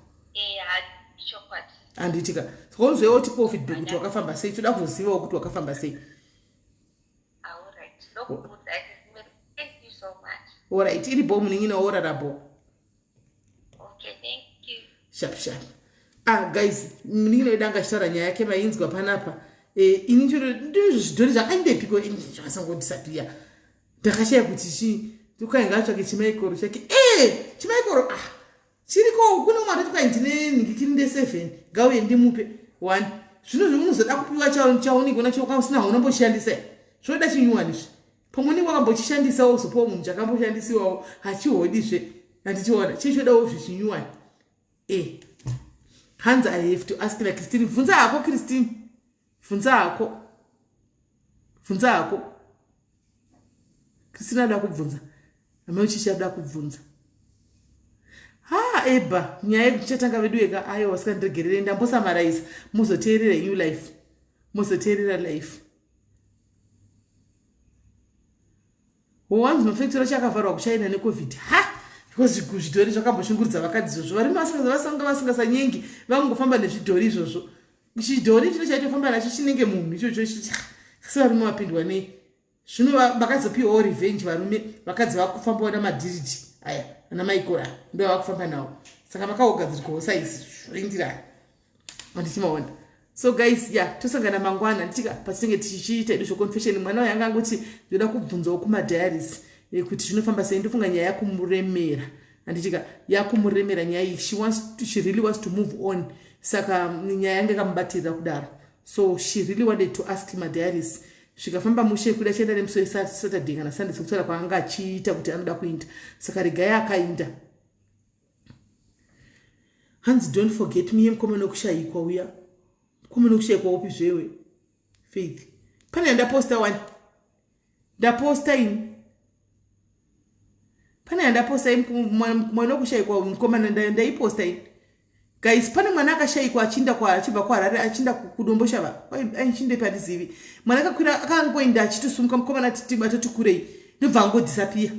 anditika saka unozoyawo tipowo feedback kuti wakafamba sei toda kuzivawo kuti wakafamba sei. Alright, iri bomu ningina ora rabo. Okay, thank you. Sharp. Guys, ningina idanga chitara nyaya yake mainzwa panapa. ini ndizvidhori zvakaindepiko zvakasangodisapia ndakashaya kuti chii tukainga atsvake chimaikoro chake chimaikoro chiriko kuno mwana tukai ndine nhingikiri nde7 ngauye ndimupe 1 zvino zvimunozoda kupiwa chaunigona chokausina unomboshandisa zvoda chinyuwanizve pamweni wakambochishandisa wozopawo munhu chakamboshandisiwawo hachihodizve handichiona chichodawo zvechinyuwani hanzi I have to ask na Christine. Vunza hako Christine, vunza hako Christine ada kubvunza ameuchisha ada kubvunza eba nyaya yekuchatanga vedu ega ayo wasikandiregerere ndambosamaraisa muzoteerera new life muzoteerera life wanzi mafektori chakavharwa kuchaina necovid because zvidhori zvakamboshungurudza vakadzi izvozvo vari vasanga vasingasanyengi vangofamba nezvidhori izvozvo chidhori chino chaitofamba nacho chinenge munhu ichocho kasi varume vapindwa nei zvino vakazopiwawo revenge varume vakadzi vakufambawo namadhiriji aya namaikora ndo vakufamba nawo saka makaogadzirwawo saisi zvoindirana handichimaona so guys tosangana mangwana nditika patinenge tichiita idozvo confession mwana wayo angangoti ndoda kubvunzawo kumadiaries kuti zvinofamba sei ndofunga nyaya yakumuremera handitika yakumuremera nyaya iyi she really wants to move on saka nyaya yange kamubatirira kudaro so she really wanted to ask madiaries zvikafamba mushe kuda chienda nemusi Saturday kana Sunday sekutaura kwaanga achiita kuti anoda kuinda saka regai akainda hanzi don't forget me mukomana wekushayikwa uya mukomana wekushayikwa upi zvewe Faith pane ndaposta one ndaposta ini pane ndaposta mwana wekushayikwa mukomana ndaiposta ini guys pane mwana akashayikwa achibva kuHarare achinda kudomboshava aichinde padizivi mwana akakwira akangoenda achitosumuka mukomana titiba totikurei ndobva angodisapia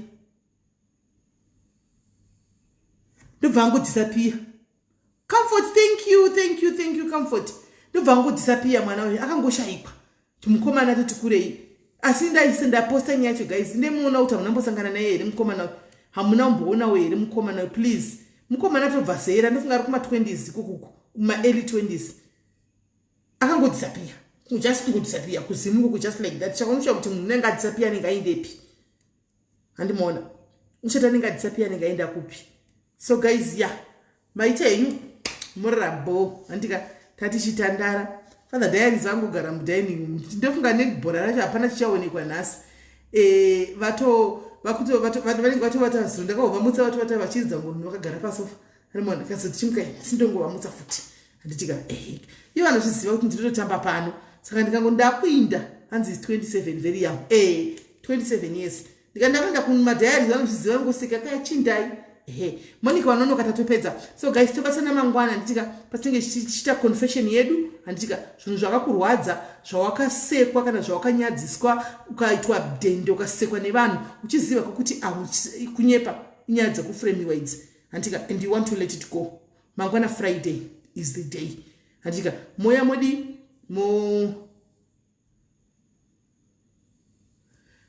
Comfort, thank you Comfort ndobva angodisapia mwana uyu akangoshayikwa mukomana totikurei asi ndaposta nyacho guys ndemuona kuti hamunambosangana naye here mukomana hamuna kumboona here mukomana please mukomana tobva zera ndofunga ari kuma-20s kukuku kuma-early 20s akangodisapia just kungodisapia kuzimuku just like that chakaonisha kuti munhu unenge adisapia anenge aindepi handimaona uchata anenge adisapia anenge aenda kupi so guys maita henyu murabo handika tatichitandara father diaries vangogara mudining room ndofunga nebhora racho hapana chichaonekwa nhasi vatovata ndakavamutsa vatovata vachidza munhu vakagara pasofa rimona kazoti chimuka sindongovamutsa futi handitika ivo vanozviziva kuti ndinototamba pano saka ndikangondakuinda hanzi 27 very young 27 years ndikandakaenda kumadiaries vanozviziva ngoseka kayachindai monika vanonoka tatopedza so guys tobatsana mangwana handitika patinenge tichiita confession yedu handitika zvinhu zvakakurwadza zvawakasekwa kana zvawakanyadziswa ukaitwa dhende ukasekwa nevanhu uchiziva kuti kunyepa inyaya dzekufremiwa idzi handitika and you want to let it go mangwana Friday is the day handitika moya modi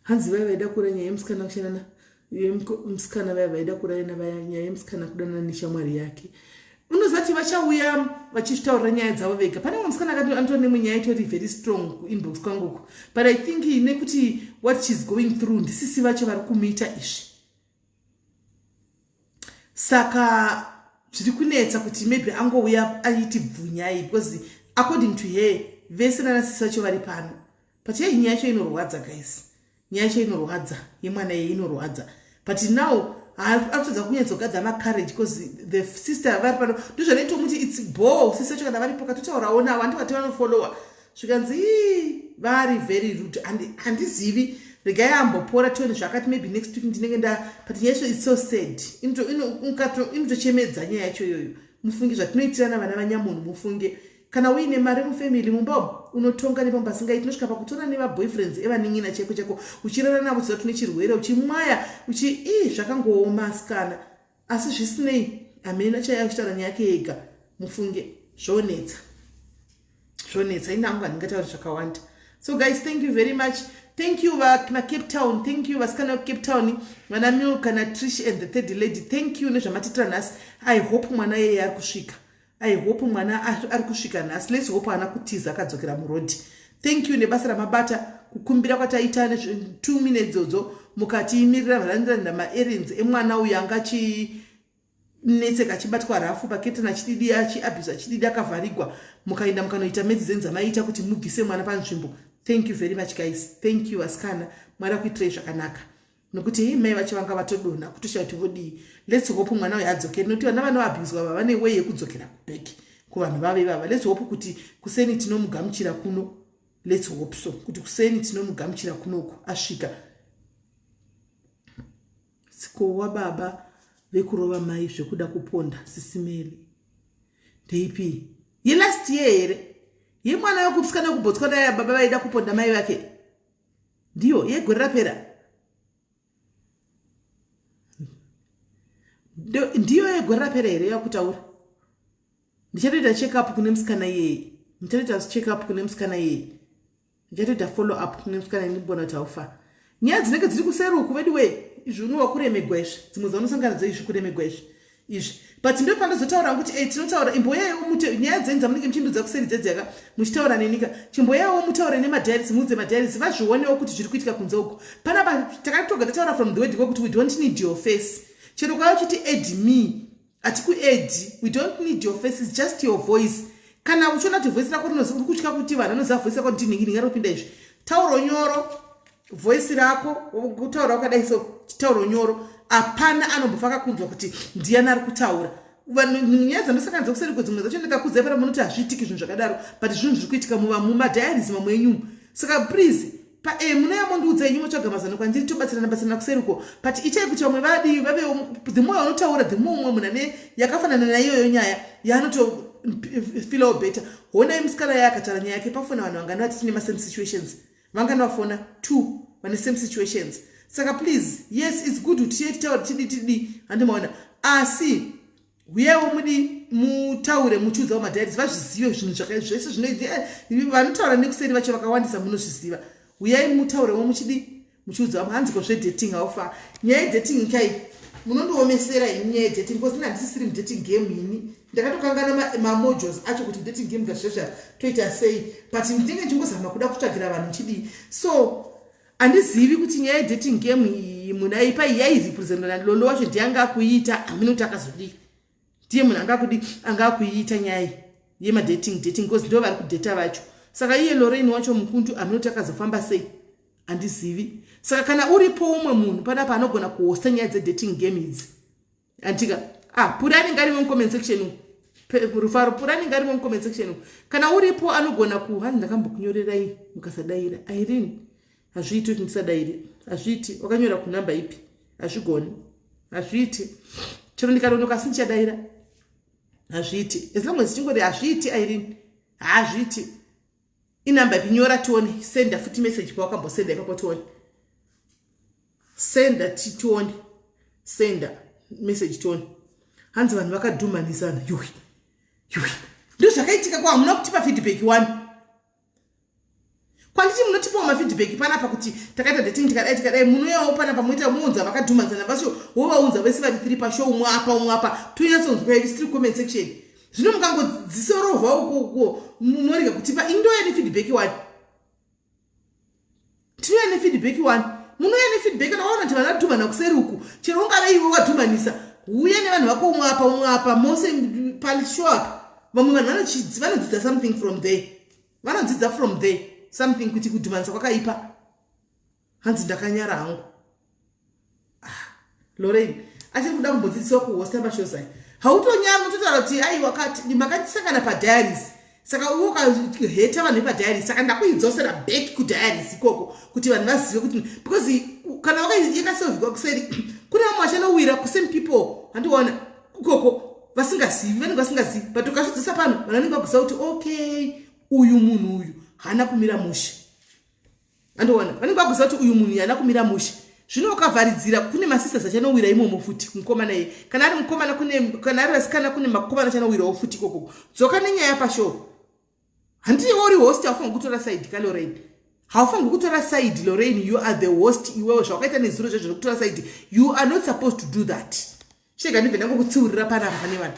hanzi vaya vaida kura nyaya yemusikana kushanana musikana vaya vaida kurayana vaya nyaya yemusikana kudanana neshamwari yake unozati vachauya vachitaurira nyaya dzavo vega pane mwe musikana akati anotone munyaya itori very strong inbox kwanguku but I think nekuti what she's going through ndisisi vacho vari kumuita izvi saka zviri kunetsa kuti maybe angouya aiti bvunyai because according to her vese nanasisi vacho vari pano but nyaya yacho inorwadza guys nyaya yacho inorwadza yemwana yeye inorwadza but now arikutodza kunyatsogadza macourage because the sister vari pano ndozvanoitomuti its ball sister vacho kana varipo katotaurawo navo handikati vanofollowa zvikanzi vari very rude handizivi regai ambopora tione zvakati maybe next week ndinenge but nyaya yacho it's so sad inotochemedza nyaya yacho iyoyo mufunge zvatinoitirana vana vanyamunhu mufunge kana uine mari mufamily mumba unotonga nepamba singaiti nosvika pakutora nevaboyfriends evanin'ina cheko cheko uchirara navo kuziva tune chirwere uchimwaya zvakangooma asikana asi zvisinei hamena chayakutaura nyaya yake yega mufunge zvonetsa inangu handingatauri zvakawanda so guys thank you very much thank you vakana Cape Town thank you vasikana Cape Town vana Milk kana Trish and the third lady thank you nezvamatitira nhasi I hope mwana yeye ari kusvika I hope mwana ari kusvika nhasi. Let's hope ana kutiza akadzokera murodhi. Thank you nebasa ramabata kukumbira kwataita 2 minutes zodzo mukatiimirira varandanda maerrands emwana uyu anga achinetseka achibatwa rafu paketana achididi achiabuse achididi akavharigwa mukaenda mukanoita medicines amaita kuti mubvise mwana panzvimbo. Thank you very much guys. Thank you asikana. Mwari akuitirai zvakanaka. Nokuti hii mai vacho vanga vatodona kutoshaiti vodii. Let's hope mwana uyu adzokere nokuti vana vanoabhuzwa vava vane way yekudzokera kubheki kuvanhu vave vava. Let's hope kuti kuseni tinomugamuchira kuno. Let's hope so. Kuti kuseni tinomugamuchira kunoko asvika. Sikowa baba vekurova mai zvekuda kuponda sisimeli. Ndeipi? Ye last year here. Ye mwana wekupsikana kubotswa naye baba vaida kuponda mai vake. Ndiyo ye gore rapera. Ndiyo ye gore rapera here yakutaura. Ndichatoita check up kune musikana yeye. Ndichatoita check up kune musikana yeye. Ndichatoita follow up kune musikana ndibona kuti aufa. Nyaya dzinenge dziri kuseruku vediwe izvunu wakuremegwa izvi. Dzimwe dzaunosangana dzo izvi kuremegwa izvi. Izvi. But ndo pandozotaura kuti tinotaura imbo yeyo nyaya dzenyu dzamunenge muchindudza kuseri dzedzaka muchitaura nenyika. Chimbo yeyo mutaure nemadiaries mudze madiaries vazvionewo kuti zviri kuitika kunze uko. Panapa takatoga taura from the word kuti we don't need your face. Chero kwayo chiti add me. Atiku add, we don't need your face, it's just your voice. Kana uchiona kuti voice rako rinozuri kutya kuti vanhu vanoziva voice rako kuti ningi ringaropinda izvi. Tauro nyoro voice rako kutaura wakadai so tauro nyoro apana anombofaka kunzwa kuti ndiani ari kutaura. Vanhu nyaya dzandosangana kuseri kwedzimwe dzacho ndakakudza para munoti hazviitiki zvinhu zvakadaro but zvinhu zviri kuitika mumadiaries mamwenyu. Saka please munoya mondiudza yenyu motsvaga mazano kwandiri tobatsirana kuseruko but itai kuti vamwe vadi vave the more vanotaura the more umwe munhu yakafanana naiyoyo nyaya yaanotofilawo better. Honai musikana yaakataura nyaya yake pafona vanhu vangana vati tine same situations vangana vafona 2 vane same situations. Saka please yes it's good kuti titaura tidii handimaona asi uyewo mudi mutaure muchiudzawo madhairies vazvizive zvinhu zvese zvinoita vanotaura nekuseri vacho vakawandisa munozviziva. Uyai mutaurewo muchiudzawo hanziko zvedating haufa. Nyaya yedating kai munondoomesera nyaya yedating because ndisisiri mudating game ini ndakatokangana mamodules acho kuti dating game ngazvezva toita sei but ndinenge ndichingozama kuda kutsvagira vanhu chidii. So handizivi kuti nyaya yedating game iyi munhu aipa yairepresentana lolo wacho ndianga kuita haminoti akazodii ndiye munhu anga kuiita nyaya yemadating because ndo vari kudheta vacho. Saka iye Lorraine wacho mukundu aminoti akazofamba sei handizivi. Saka kana uripo umwe munhu panapa anogona kuhosta nyaya dzedating game idzi antika purani ngarimo mucomment section rufaro purani ngarimo mucomment section kana uripo anogona ndakambokunyorerai mukasadaira Irene hazviiti kuti ndisadaire hazviiti wakanyora kunamba ipi hazvigoni hazviiti chero ndikadonoka sindichadaira hazviiti as long as chingori hazviiti Irene hazviiti inamba pinyora tione senda futi message pawakambosenda ipapo tione senda titione senda message tione hanzi vanhu vakadhumanisana yuhi ndo zvakaitika kwa hamuna kutipa feedback 1 kwanditi munotipawo mafeedback panapa kuti takaita dating tikadai munoyawo panapa muita muunza vakadhumanisana vacho wovaunza vese vari 3 pashow umwe apa tonyatsonzwa iri still comment section. Zvino mukangodzisorovha uko munorega kutipa indoya nefeedback 1 tinoya nefeedback 1 munoya nefeedback kana waona kuti vanadhumana kuseri uku chero ungave iwe wadhumanisa uye nevanhu vako umwe apa mose palishow apa vamwe vanhu vanodzidza something from there vanodzidza from there something kuti kudhumanisa kwakaipa hanzi ndakanyara hangu. Lorraine achiri kuda kumbodzidzisawo kuhosta mashozai hautonyara mutotaura kuti ai makatisangana padiaries saka uwo ukaheta vanhu vepadiaries saka ndakuidzosera back kudiaries ikoko kuti vanhu vazive kuti because kana yakasovhigwa kuseri kune vamwe vachanowira kusame people handiona ikoko vasingazivi vanenge vasingazivi but ukazvidzisa pano vanhu vanenge vakuziva kuti okay uyu munhu uyu hana kumira mushe handiona vanenge vakuziva kuti uyu munhu hana kumira mushe. Zvino ukavharidzira kune masisters achanowira imomo futi mukomana iye kana ari mukomana kana ari vasikana kune makomana achanowirawo futi ikoko dzoka nenyaya pashow handiti uri host haufangi kutora side kaLorraine haufangi kutora side Lorraine you are the host iwewe zvakaita nezuro zvezvo kutora side you are not supposed to do that. Shega ndibve ndangokutsiurira panapa pane vanhu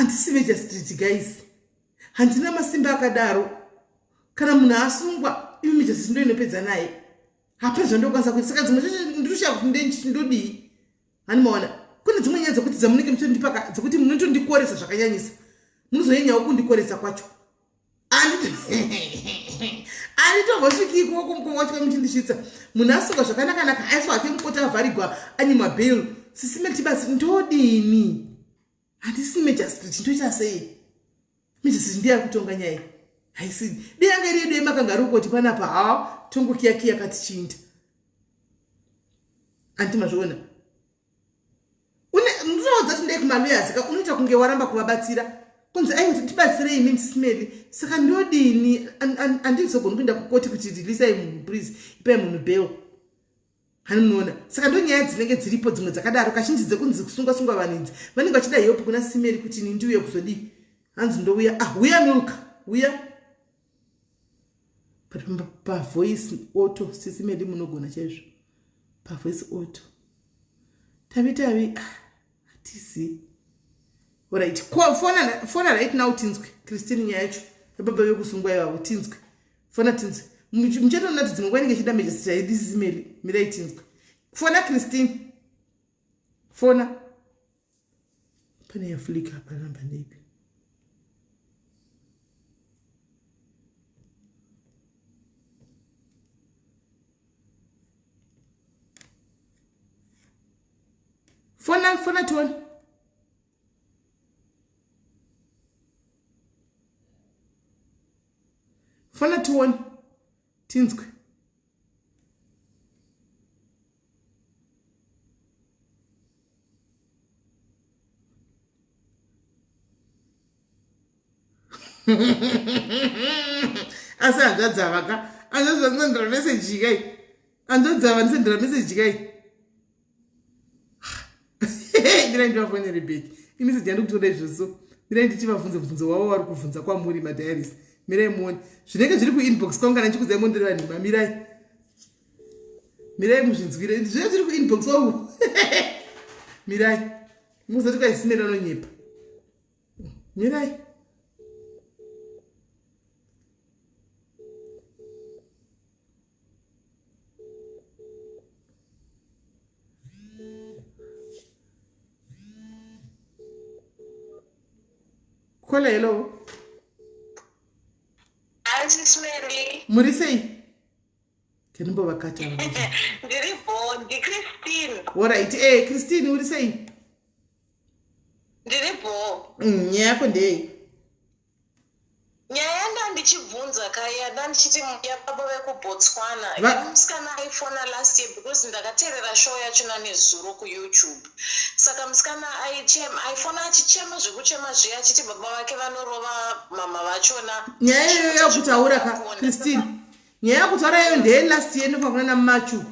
handisi Major Street guys, handina masimba akadaro. Kana munhu asungwa iwe Major Street ndo inopedza naye. Hapana zvandokwanisa kuti saka dzimwe zvacho ndinoshaya kuti ndodii. Hanimaona kune dzimwe nyaya dzekuti dzamunenge muchondipaka dzekuti munotondikoresa zvakanyanyisa. Munozonyanyawo kundikoresa kwacho. Anditongosvikiko kumukongwa muchindisvitsa. Munhu asunga zvakanaka naka aiswa hake mukota avharigwa anyimwa bail. Sisimeti basi ndodini. Handisi Major Street ndoita sei? Major Street ndiye akutonga nyaya. Haisi danga redu emakanga rukoti panapa ha tongokiyakiya kati chinda. Antimazviona. Ndinoudza kuti ndei kumalawyers ka unoita kunge waramba kuvabatsira. Kunzi aiwa tibatsirei imi Smeli. Saka ndodini andizogona kuenda kukoti kuti release munhu please ipai munhu bail. Hanoona. Saka ndonyaya dzinenge dziripo dzimwe dzakadaro kazhinji dzekunzi kusunga vanhu vanenge vachida help kuna Smeli kuti ndiuye kuzodi. Hanzi ndouya uya milk uya. Pa voice auto Smeli munogona chaizvo. Pa voice auto. Tavi atisi. Alright, phone right now tinzwe Christine nyacho baba yokusungwa yawo tinzwe phone tinzwe mcheto nati dzimwe nge chida Major Street this is mirai tinzwe phone Christine phone pane ya flicker pa namba ndepi phone tuone Fana tuone tinzwe asa anzadzava ka anzadzava message kai anzadzava ndisendera message kai ndira ndivafonere beki imessage yandikutoda izvoso ndira ndichivabvunze bvunzo wavo vari kubvunza kwamuri madiaries mirai muone zvinenge zviri kuinbox kwangu kana ndikudzai mondoreva nhema mirai muzvinzwire zvinenge zviri kuinbox wangu mirai muzoti kwaisimera nonyepa mirai kola hello Smeli. Muri sei? Kenimbo vakati ava. Ndiripo, ndi Christine. Alright, Christine uri sei? Ndiripo. Nyaya yako ndei? Nyaya ndichibvunza kaya ndichiti muya baba vekuBotswana. Musikana aifona last year because ndakateerera show yachona nezuro kuYouTube. Saka musikana aifona achichema zvekuchema zviya achiti baba vake vanorova mama vachona. Nyaya iyoyo yakutaura ka Christine. Nyaya yakutaura iyo ndeye last year ndokakuna naMachuku.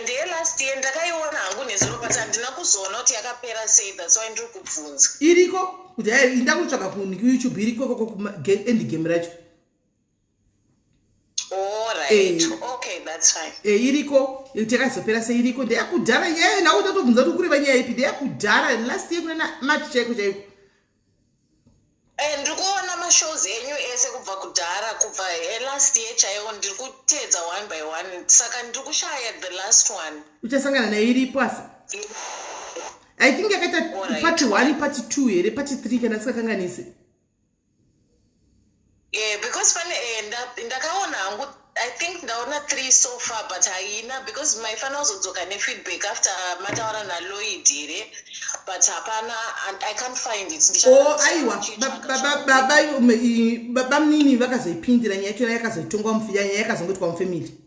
Ndeye last year ndakaiona hangu nezuro but handina kuzoona kuti yakapera sei, that's why ndiri kubvunza. Iriko kuti ndakutsvaka kuYouTube iriko end game racho. Alright, okay, that's fine. Iriko tikazopera sei iriko ndeyakudhara nyaya nawo tatobvunza kuti kureva nyaya ipi ndeyakudhara last year kuna naMarch chaiko chaiko. Ndikuona mashows enyu ese kubva kudhara kubva last year chaiwo ndiri kuteedza one by one saka ndiri kushaya the last one. Uchasangana nayo iripo asi. I think yakaita part 1 part 2 here part 3 kana sikakanganisi. Because pane ndakaona hangu I think ndaona 3 so far but haina because my fan uzodzoka feedback after mataura na Lloyd here but hapana and I can't find it. Aiwa baba mnini vakazoipindira nyaya yacho yakazoitongwa mufia nyaya yakazongotwa mufamily.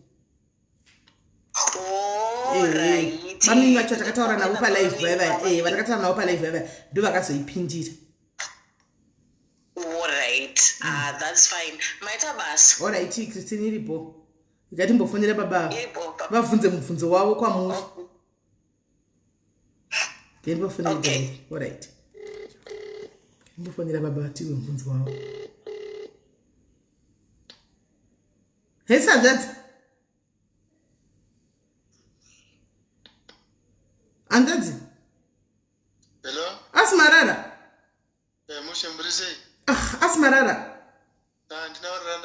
Right. Mami vacho takataura navo pa live vaya vatakataura navo pa live vaya ndo vakazoipindira. Alright. That's fine. Maita basi. Alright, Christine iripo. Ngatimbofonera baba. Vabvunze mubvunzo wavo kwamuri. Ndimbofonera. Okay. Alright. Ndimbofonera baba ati mubvunzo wavo. Hey Sanjat. Angadzi. Hello? Asi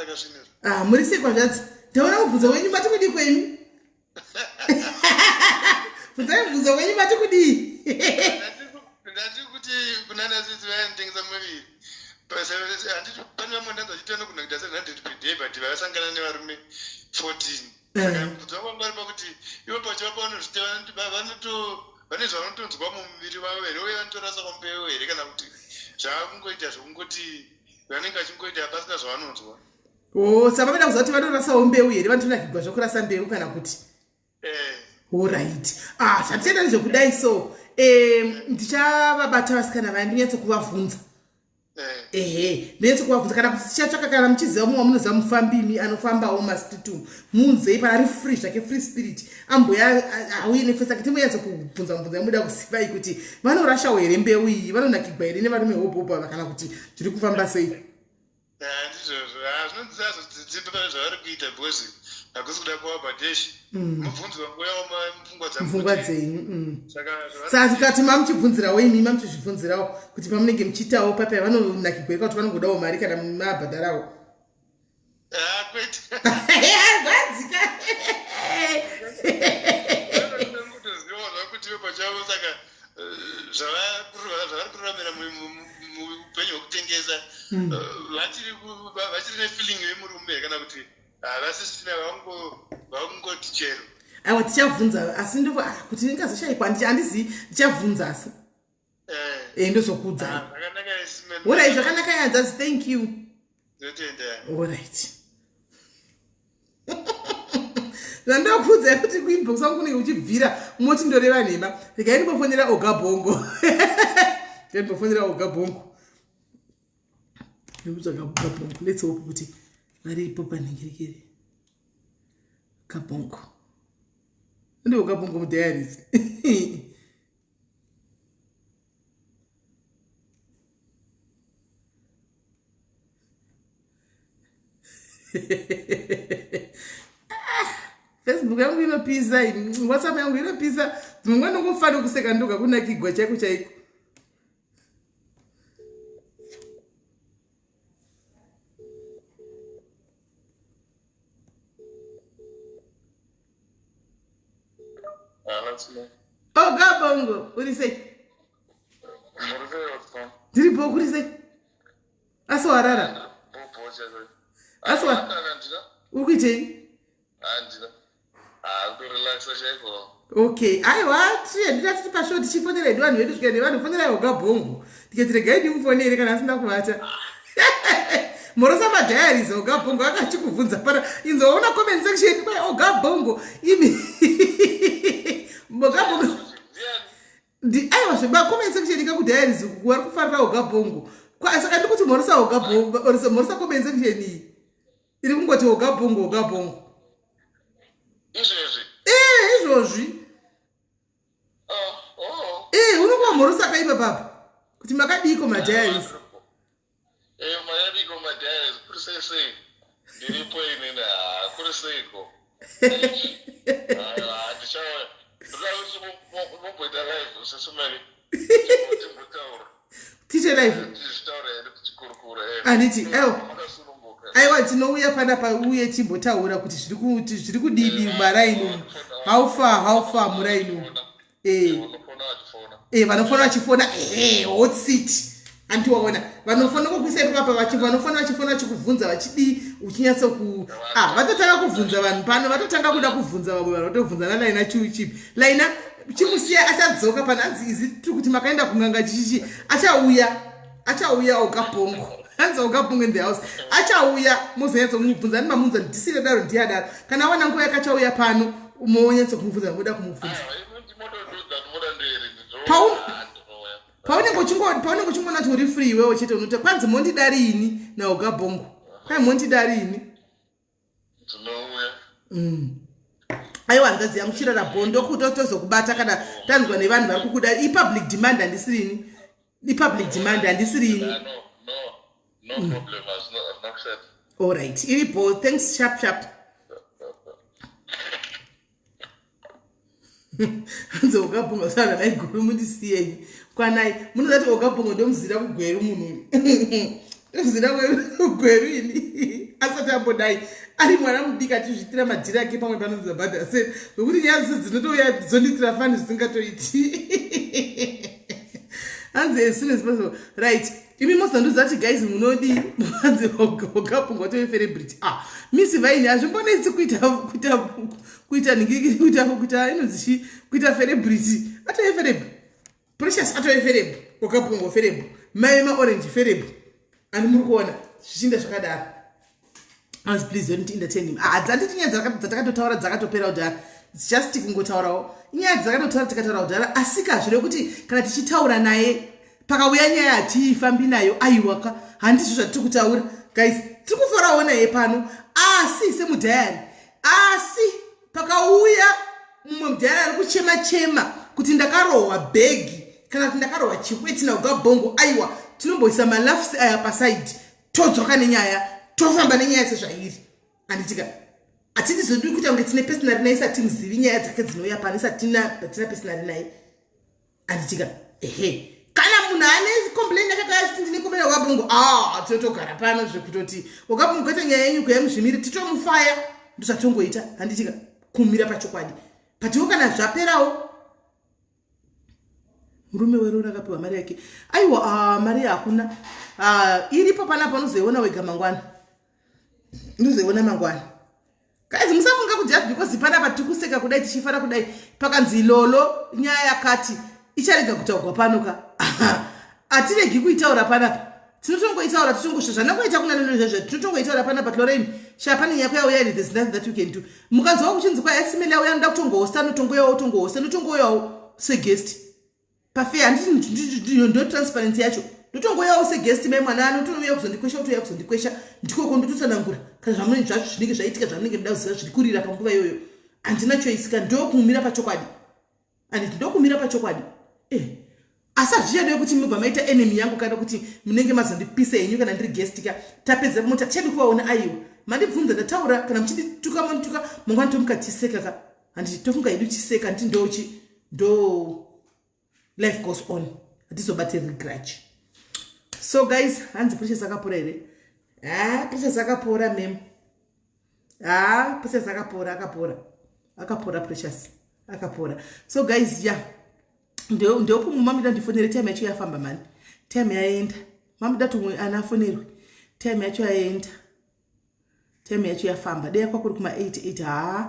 ndakasvinira. Muri sekwa zvadzo. Taona mubvunzo wenyu mati kudi kwenyu. Bvunzai mubvunzo wenyu mati kudi. Ndati kuti kunana sisi vayanditengesa muviri. Handiti pane vamwe ndanzi vachitenda kunakita 700 per day but vakasangana nevarume 14. Saka mubvunzo wangu vari pakuti ivo pachiva pavanozvita vanezva vanotonzwa mumuviri wavo here uye vanotorasa kwambeu here kana kuti zvaakungoita zvokungoti vanenge vachingoita pasina zvavanonzwa. Saka vanoda kuziva kuti vanorasawo mbeu here vanotonakirwa zvokurasa mbeu kana kuti. Alright. Zvatitenda nezvokudai so ndichavabata vasikana vaya ndinyatsokuvabvunza. Ndinyatsokuvabvunza kana kuti tichatsvaka kana muchiziva mumwe munoziva mufambimi anofambawo masitutu muunzei pana ari free zvake free spirit amboya auye nefesa kuti muyatsokubvunza mubvunza yamuda kusivai kuti vanorashawo here mbeu iyi vanonakirwa here nevarume hopopa kana kuti zviri kufamba sei. Ndizvozvo zvinonzisazodzipa zvavari kuita because hakusi kuda kuwabhadeshi mubvunzi wangu yawo mupfungwa dzenyu. Saka tikati mamuchibvunzirawo imi mamuchizvibvunzirawo kuti pamunenge muchiitawo papaya vanonakirwa kuti vanongodawo mari kana mabhadharawo. Kwete. Zvadzika. Kutozivawo zvakuti ivo pachavo saka zvavari kuramira muupenyu hwekutengesa vachiri nefeeling yemurume kana kuti vasisina vakungoti chero. Aiwa tichabvunza asi ndiko kuti ndingazoshaikwa handizivi ndichabvunza asi. Ndozokuudza. Alright zvakanaka yanzazi thank you. Alright. Zvandakuudza kuti kuinbox wangu kunenge uchibvira moti ndoreva nhema. Regai ndimbofonera Ogabongo. Ndimbofonera Ogabongo. Ndikutsvaga Ogabongo. Let's hope kuti varipo panhengerekere. Ogabongo. Ndi Ogabongo mudiaries. Facebook yangu inopisa, WhatsApp yangu inopisa. Dzimwe ndingofanira kuseka ndoga kunakigwa chaiko chaiko. Ogabongo, uri sei? Ndiripo kuri sei? Aswarara. Aswa. Ukuitei? Okay, aiwa ndati pashoti chifonera edu vanhu vedu svika nevanhu fonera Ogabongo. Tikati regai ndimufonere kana asina kuvata. Morosa madiaries Ogabongo akachikubvunza para inzoona comment section kwa Ogabongo imi. Ogabongo. Aiwa zveba comment section ikakudiaries kuwari kufarira Ogabongo. Saka ndikuti morosa Ogabongo, morosa comment section iyi. Iri kungoti Ogabongo. Izvozvi. Unokuva morosa akaipa papa. Kuti makadiko madiaries. Mayadiko madiaries kuri sei. Ndiripo inini kuri seiko. Ndichawa. Ndinogweta live usasumari. Teacher live. Anditi, aiwa tinouya panapa uye timbotaura kuti zviri kudini maraini. How far muraini. Vanofona vachifona hot seat. Antiwaona vanofona kukuisa papa vanofona vachifona chikubvunza vachidi uchinyatsa ku vatotanga kubvunza vanhu pano vatotanga kuda kubvunza vamwe vanhu vatovhunzana Laina chipi Laina chimusiya achadzoka pananzi izi tiri kuti makaenda kunganga chichichi achauya Ogabongo hanzi Ogabongo in the house achauya muzonyatsa kumubvunza ndimamunza ndisire daro ndiyadaro kana wana nguva yakachauya pano umonyatsa kumubvunza muda kumubvunza paunenge uchingoona kuti uri free iwewe chete unoti kwanzi mondidari ini naOgabongo kwai mondidari ini aiwa hanzvadzi yangu chirara bhondo kuti tozokubata kana tanzwa nevanhu vari kukuda ipublic demand handisirini No problem, not said. All right, iripo, thanks sharp. Hanzo Ogabongo sana na iguru mundisiye. Kwanai, munozati Ogabongo ndomuzira kugweru munhu. Ndomuzira kugweru ini. asati ambodai ari mwana mudiki achizvitira madhiri ake pamwe panonzi bhadha se zvokuti nyaya dzose dzinotouya dzonitira fani zvisingatoiti hanzi as soon as possible right imi mozandoziva kuti guys munodi muvanze wakapungwa toeferebrity misi vaini hazvimbonetsi kuita inonzi kuita ferebrity atoeferebu precious atoeferebu wakapungwa ferebu mai maorange ferebu ani muri kuona zvichinda zvakadaro hanzi please don't entertain him dzanditi nyaya dzatakatotaura dzakatopera kudhara just kungotaurawo nyaya dzakatotaura tikataura kudhara asika zvire kuti kana tichitaura naye pakauya nyaya hatifambi nayo aiwaka handizvo zvatiri kutaura guys tiri kufarawo naye pano asi semudhayari asi pakauya mumwe mudhayari ari kuchema kuti ndakarohwa bhegi kana kuti ndakarohwa chikweti naugabhongo aiwa tinomboisa malafsi aya pasaidi todzoka nenyaya tofamba nenyaya sezvairi handitika hatiti zodii kuti ange tine pesinari naye isati muzivi nyaya dzake dzinouya pano isati tina pesinari naye handitika ehe kana munhu ane komplaini yakagara kuti ndine komplaini wakabongo tinotogara pano zvekutoti wakabongo kuita nyaya yenyu kuya muzvimiri titomufaya ndozvatongoita handitika kumira pachokwadi patiwo kana zvaperawo murume wero rakapiwa mari yake aiwa mari hakuna iripo panapa unozoiona wega mangwana unozoiona mangwana guys musafunga kuti just because panapa tikuseka kudai tichifara kudai pakanzi lolo nyaya yakati icharega kutaurwa pano ka atiregi kuitaura panapa tinotongoitaura tichongosha zvanangoita kuna lolo izvozvo tinotongoitaura panapa Lorraine shapane nyako yauya and there's nothing that you can do mukanzwa kuchinzi kwa esimeli yauya noda kutongohosta notongoyawo seguest pafe handiti ndo transparency yacho ndotongoyawo seguest mai mwana anotonouya kuzondikwesha ndikoko ndototsanangura kana zvamweni zvacho zvinenge zvaitika zvamunenge muda kuziva zviri kurira panguva iyoyo handina choice ka ndokumira pachokwadi and ndokumira pachokwadi asi hazvichadiwe kuti mubva maita enemy yangu kana kuti munenge mazondipisa henyu kana ndiri guest ka tapedza pamwe tachadi kuvaona aiwa mandibvunza ndataura kana muchindituka manituka mangwana tomuka tiseka ka handiti tofunga hedu chiseka nditi ndo life goes on hatizobatiri grudge. So guys hanzi precious akapora here precious akapora mem precious akapora precious akapora. So guys ndopo mumamida ndifonere time yacho yafamba mani time yaenda mamida tumwe anafonerwe time yacho yaenda time yacho yafamba deya kwakuri kuma 88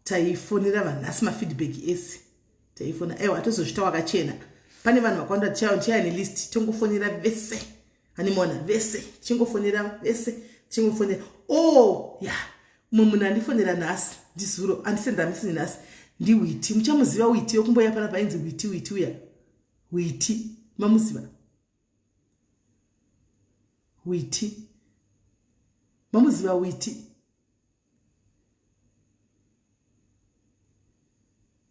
taifonera vanhu asi mafeedback ese taifona ewa atozozvita wakachena pane vanhu vakawanda tichaya nelist tongofonera vese hanimona vese chingofonera vese chingofonera mumwe munhu andifonera nhasi ndizuro andisenda misini nhasi ndiwiti muchamuziva witi yokumboya pana painzi witi uya witi mamuziva witi mamuziva witi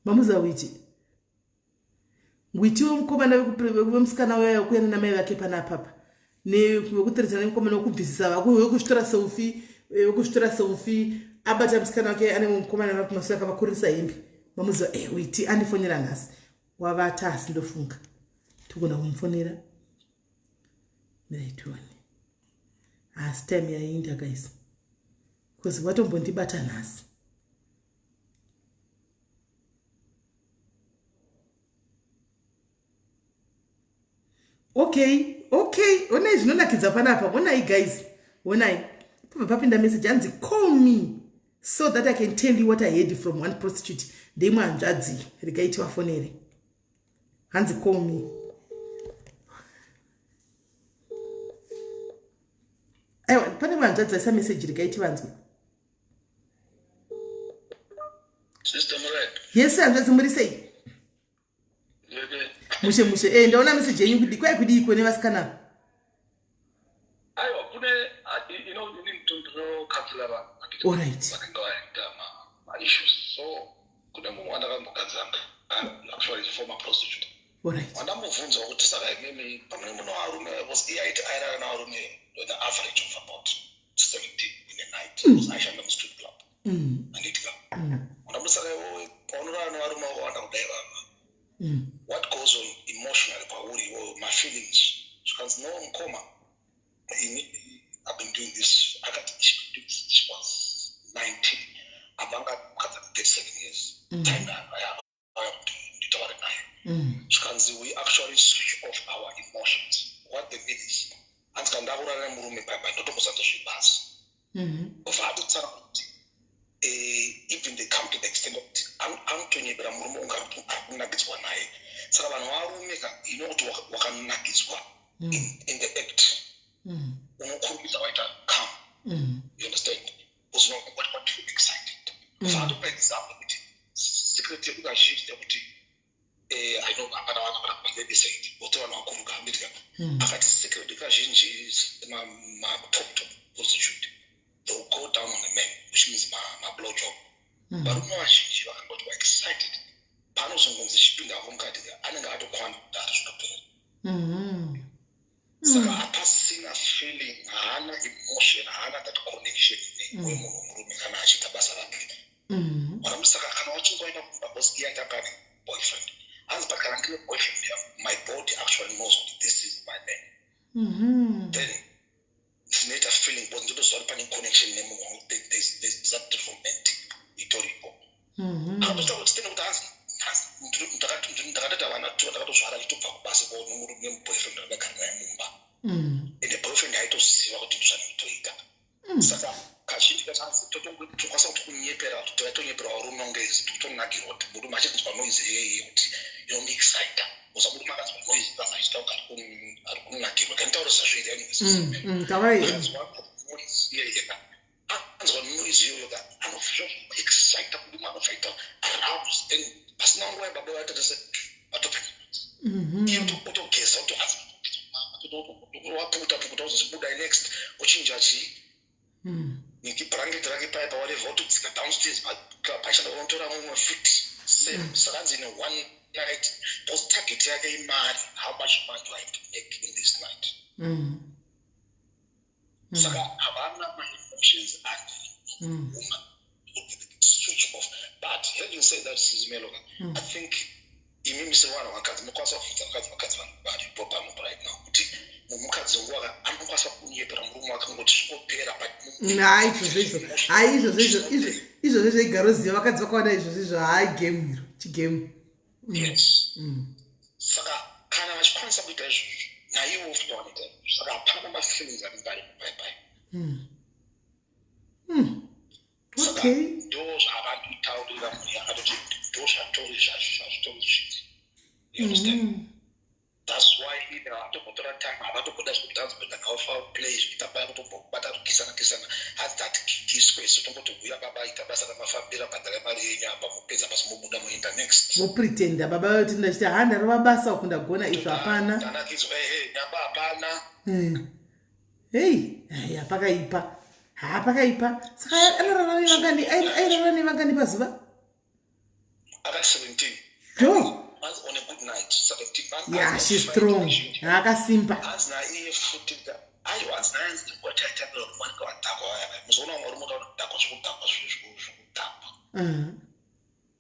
mamuziva witi womukomana wemusikana waya kuyana namai vake panapapa newekuteedzana nemukomana wekubvisisa wekuzvitora selfi abata musikana wake ane mukomana vakumasura akavakurisa hembe mamuziva witi andifonera nhasi wavata asi ndofunga togona kumufonera miraitiwani asi time yainda guys because watombondibata nhasi okay onai zvinonakidza panapa onai guys onai papinda message hanzi call me so that I can tell you what I heard from one prostitute ndeimwe hanzvadzi regaiti wafonere hanzi call me aiwa pane hanzvadzi aisa message regaiti vanzwe Sister Murai. Yes hanzvadzi muri sei mushe ndaona message yenyu kudi kwai kudi iko nevasikana Aiwa kune inini mtundu katsila all right issues so kune mumwe andakambogadzanga actually former prostitute all right andamubvunza kuti saka mimi pamwe muno varume was iyaiti airara navarume the average of about 17 in a night because aishanda mustrip club anditika andambusaka iwe paunorara nevarume vakawanda kudai vama what goes on emotionally pauri or my feelings zvikanzi no mukoma I've been doing this This was 19. Amanga 37 years. Time we actually switch off our emotions. What they mean is, even they come to the extent of in the act. You understand? Was not what to be excited. For example, secretary I know they say what secretary prostitute. They will go down on the men, which means my blow job. But no, she got excited. Panos on the shipping home card, and I got to quantum that. So I passing a feeling, an emotion, that connection in the what I'm saying, I cannot go in was yet a boyfriend. As the current boyfriend, my body actually knows this is my name. Then it's not a feeling, but there's a connection. There's that romantic. How does that extend with us? And the boyfriend had to see what you said to eat. Saka, Kashi, to us out to Niepera, to Nepera, Runonges, to Nakirot, but much of noise, you don't excite. Was a woman as noise that I stopped at Nakiro. Can tell us a shade anyways. That's one noise here. That's one noise you got. I'm excited, fighter, aroused, and pass now where Baba had to say, what to you to put a case out to us. Next, watching Jachi. Niki Prangi Pipe, whatever to the downstairs, but passion of Ontora on my feet. Same, surrounds in one night. Those target again mad. How much money do I have to make in this night? So I have my emotions and woman switch off. But having said that, this is Melon. I think he may miss one of my cats because of body proper right now. izvo zvegaroziva vakadzi vakawana izvo zvizvo haigame chigame. Saka kana vachikwanisa kuita izvozvo naivo futoita saka hapana mafeelings anenge bye. Saka ndo zvavanotaurira munhu yakatoti ndo zvatori zvazvitori. You understand? That's why in the time, I want to put us with us, but how far place with a battle to Kisana has that key space to go to Yababa, Itabasa, Mafabira, Patalamaria, Pesa, Muda in the next. Mo pretend about in the hand and Rabasa of the Gona is Apana. Hey, Apagaipa, I don't know Basuba. I got 17. Go. On a good night, 17 months. Yeah, she's strong. Aka simpa. As na footed that I was nice to what I tell you one go and tap. So no more tap.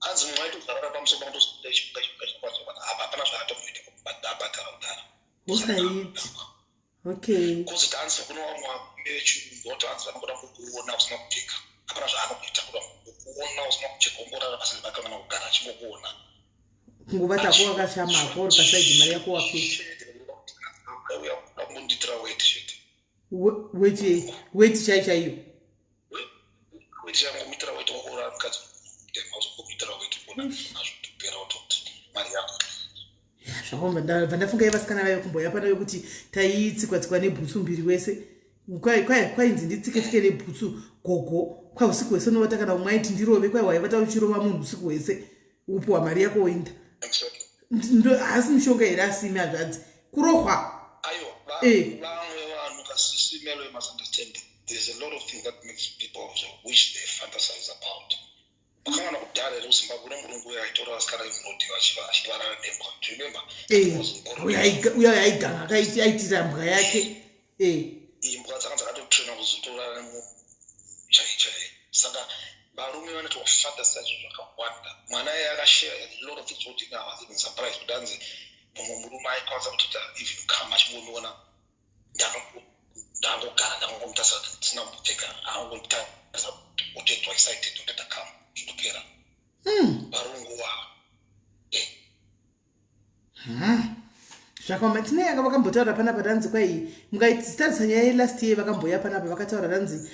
As my to the Rabam so much station, okay. Because it answers no more what answer I'm going to now smoke chick. I'm not smoke chick or what I was back on our garage. Nguva takuwa kashama akoro kasaidi mari yako wapi? Wait chai hiyo. Wait yangu mitra wait wakora mkazi. Mitra wait kuna azutupera watoto. Mari yako. Zvahomba ndafunga yevasikana vayo kumboya pana yokuti taitsikwa nebhutsu mbiri wese. Kwainzi nditsike nebhutsu gogo. Kwa usiku wese novata kana umwaiti ndirove kwa waivata uchirova munhu usiku wese. Upuwa mari yako woinda. Ndo asi mishonga here asimi hazvadzi kurohwa. Ayo, vamwe vanhu kasisimelo misunderstanding. There's a lot of things that makes people wish they fantasize about. Ukawana kudhara ere uzimbabwe mulungu uyo aitora vasikana vemuroti vachivarana nembwa. Do you remember? Uyo aiganga aitira mbwa yake. Imbwa dzakatotrena kuzotorana chai. Saka varume vanoti wafantasize zvakawanda. Mwana yakashare a lot of things what I was even surprised with Danzi. Murume aikwanisa kuti even kama chimuona ndano ndangogara ndangomutasa tisina kupfeka angomutasa utetwa excited uteta kam zvitopera varungu wavo zvakaoma tinei aka vakambotaura panapa tanzi kwai mukatarisa nyaya yelast year vakamboya panapa vakataura tanzi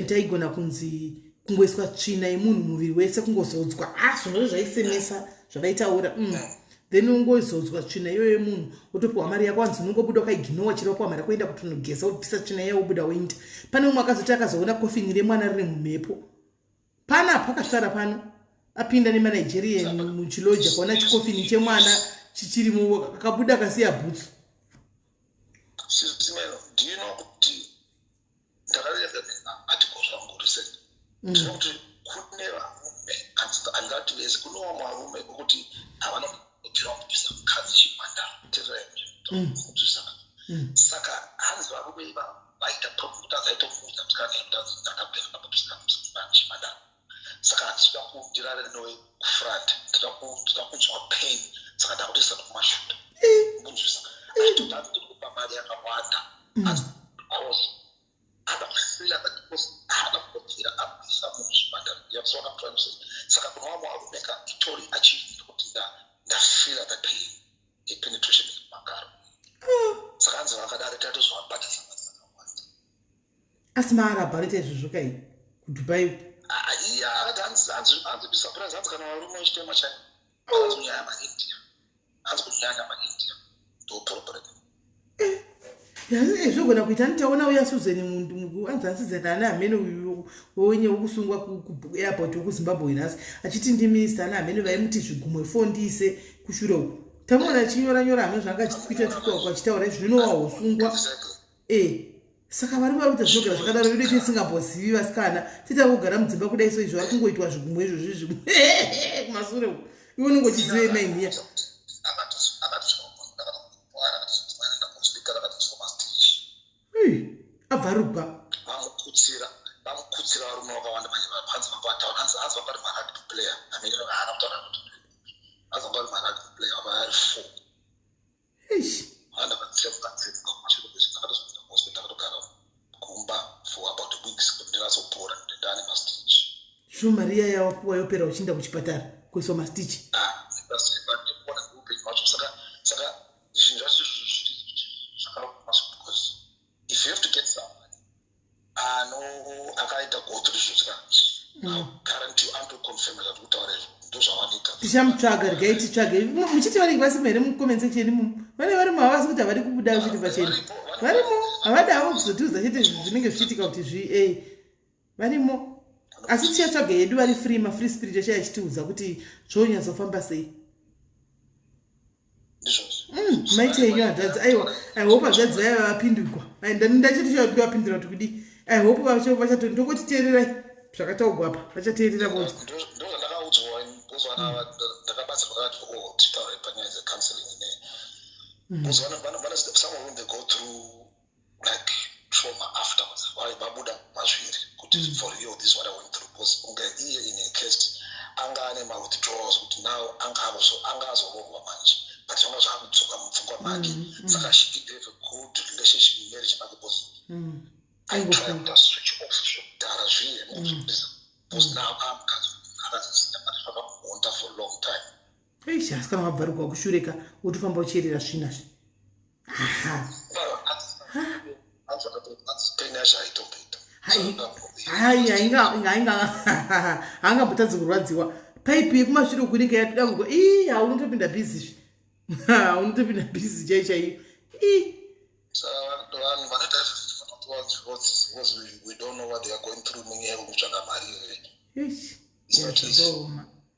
taigona kunzi kungoiswa tsvina yemunhu muviri wese kungozodzwa zvonazvo zvaisemesa zvavaitaura then ungozodzwa tsvina iyoyo yemunhu wotopiwa mari yako wanzi unongobuda ukaiginowa chiro wapiwa mari kuenda kutonogeza wopisa tsvina iya wobuda woinda. Pane umwe akazoti akazoona kofini remwana riri mumhepo panapa akasvara pano apinda nemanigerian muchiloja kuona chikofini chemwana chichirimo akabuda akasiya bhutsu. Do you know kuti ndakarerekeza articles zangu recent ndinokuti kune varume andingati vese kune vamwe varume vokuti havana kutira kupisa mukadzi chimhandara saka hanzi varume iva vaita kuti azaitomuudza musikana ndakapfeka ndakapisa chimhandara saka handisvika kutirare nowe kufront ndida kunzwa pain saka ndakutisa kumashuta munzwisisa ndikupa mari yakawanda because adakufira that because adakutira abisa munhu zvimhandara yakusona prime saka kuna vamwe varumeka itori achievement kuti ndafira the pain yepenetration yemakaro saka hanzi vakadare tatozvabatisa masakawanda asi maarabharita izvozvo kai kudubai hanzi bisurprise hanzi kana varume vechitema chai hanzi kunyanya maindia hanzi kunyanya maindia ndoprobrem zvogona kuita nitaona uya Susan munhu anzanzi zendana nehamene uyu wenye wokusungwa kuairport wekuzimbabwe nhasi achiti ndi minister ana hamene vaimuti zvigumwe fondise kushure uku tamuona chinyora hamene zvanga achikuita chikwa kwachitaura zvino wahosungwa saka vari varuta zvogara zvakadaro vedu tisingambozivi vasikana tita kugara mudzimba kudai so izvo vari kungoitwa zvigumwe izvo zvizvimwe kumashure uku iwe unongochizive maimhiya abvarugwa vamukutsira varume vakawanda panzi vapataura hanzi vapari marugby player amene haana kutaura kuti hanzi vapari marugby player vavari 4 vanda vatsirekukatsirika kumashiro kwezvo ndakatosvika hospital ndakatogara kumba for about weeks kuti ndinazopora ndendane mastitch shu mari iya yawapiwa yopera uchienda kuchipatara kuiswa mastitch ndikuona upenyu hwacho saka zvinhu zvacho zvakamaswa because if you have to get someone akaita go through zvozvika currently andoconfirm that kutaura izvo ndozvawanika tichamutsvaga regai titsvage muchiti vari vasi here mucomment section vane varimo havasi kuti havari kubuda uchiti pachena varimo havadawo kuzotiudza chete zvinenge zvichiitika kuti varimo asi tichatsvaga yedu vari free mafree spirit achaya achitiudza kuti zvonyazofamba sei maite yenyu hanzvadzi aiwa ihope hanzvadzi vaiva vapindurwa ndachiti chaudi vapindura kuti kudi ihope vachatoti ndokutiteererai zvakataurwa apa vachateerera vodzo ndozvandakaudzwa kuzvana ndakabatsirwa vakati titaure panyaya dzecounseling because some of them they go through like trauma afterwards vabuda mazviri kuti for real this is what I went through because unge iye in a case anga ane ma-withdrawals kuti now angazorovwa manje but zvanga zvakudzoka mupfungwa make saka she did have a good relationship in marriage make because I tried to switch off zvokudhara zviye because now I'm akazosina but zvakamuonda for a long time asi kana wabvarugwa kushureka wotofamba uchierera zvinazvi pain yacho haitombita haangambotadzi kurwadziwa paipi yekumashure kunenge yatidamurwa haunotopinda bhizi haunotopinda bhizi chaichaiyo vanhu vanoita because we don't know what they are going through munyaya yekutsvaga mari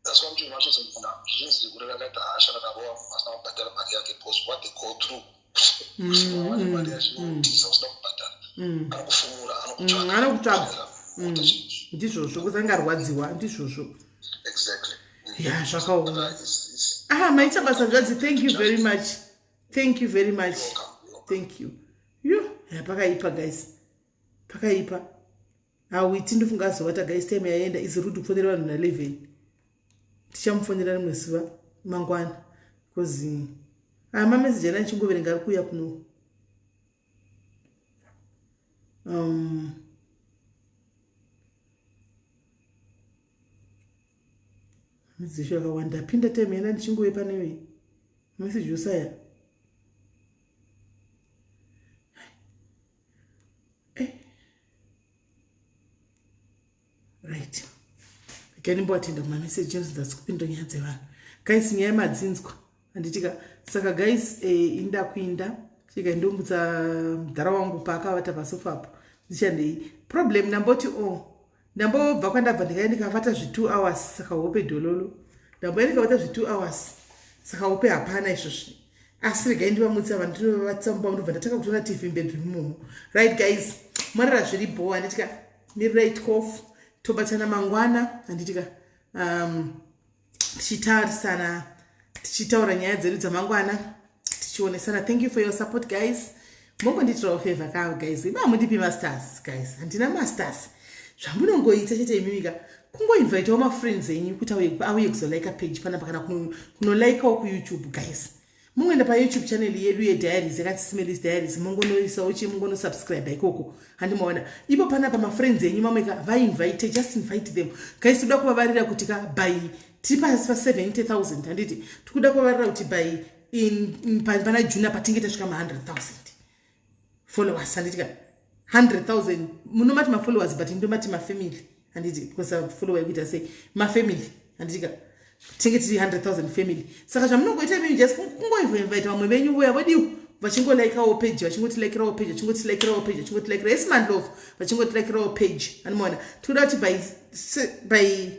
that's one thing macho semuna zvinzi kurera kaita hasha rakarowa asina kubhadhara mari yake because what they go through kusina mari yachitisa usina kubhadhara anokufumura anokutsvaga ndizvozvo kuti angarwadziwa ndizvozvo exactly zvakaoma maita basa nzvadzi thank you very much thank you pakaipa guys pakaipa hauiti ndofunga azovata guys time yaenda izi rudi kufonera vanhu na11 tichamufonera rimwe zuva mangwana because mameseji ana nchingoverenga ari kuuya kuno message yakawanda pinda time yana ndichingowe panewe message yosaya right again mboatenda kuma messages that's kupinda nyaya dzevanhu guys nyaya madzinzwa handitika saka guys inda kuinda chika ndombudza mudhara wangu paakavata pasofa apo ndichandei problem namboti ndambobva kwandabva ndikaenda ndikavata 2 hours saka hope dololo ndamboenda ndikavata 2 hours saka hope hapana izvozvi asi regai ndivamutsa vanhu ndinovatsamba ndobva ndatanga kutoona tv bedroom right guys mwarara zviri bho handitika mirirai off tobatana mangwana handitika tichitarisana tichitaura nyaya dzedu dzamangwana tichionesana. Thank you for your support guys. Mongonditirawo favor kawo guys. Ibamundipi masters guys. Handina masters. Zvamunongoita chete imimika kungoinvite ma friends enyu kuti auye kuzolike page panapa kana kunolikewo ku YouTube guys. Mungoenda pa YouTube channel yedu ye Diaries yakati Smelly's Diaries mungonoisawo mungono subscribe ikoko handimaona ipo panapa ma friends enyu mameka vainvite, just invite them guys. Toda kuvavarira kuti ka by tipa 70,000 handiti tikuda kuvavarira kuti by in pana June patinge tasvika ma 100,000 followers handitika 100,000 munomati ma followers but ndomati ma family handiti because I follow yekuita say ma family handitika tinge tiri 100,000 family. Saka zvamunongoita mimi just kungoinvite vamwe venyu voya vodiwa vachingolikewo page vachingotilikewo page vachingotilikewo page vachingotilikewo yes man love vachingotilikewo page anomaona tikuda kuti by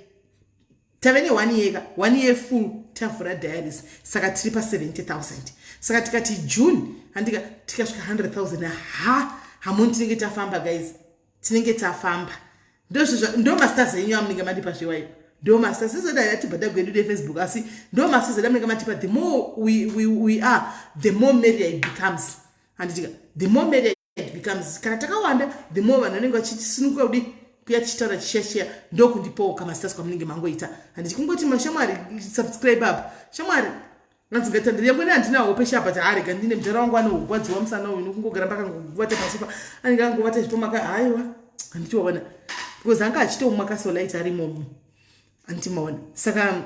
tave ne 1 year 1 year full tavhura Diaries saka tiri pa 70,000 saka tikati June handika tikasvika 100,000 hamuni tinenge tafamba guys tinenge tafamba ndo masters enyu amunenge mandipa zviwayo ndo masters izoda yatibhadha gwedu de Facebook asi ndo masters adamunenge matipa the more we are the more merrier it becomes handitika the more merrier it becomes kana takawanda the more vanhu vanenge vachisinuka kudi kuya tichitaura chishashiya ndo kundipowo kamasters kwamunenge mangoita handiti kungoti mashamwari subscribe up shamwari nanzingaita ndiyambona handina hope shapa taarega ndine mudhara wangu anougwadziwa musana uyu nokungogara mbakanguvata pasofa anenge angovata zvipomaka haiwa handitiwaona because anga achitomwa kasolaiti ari momo antimaona saka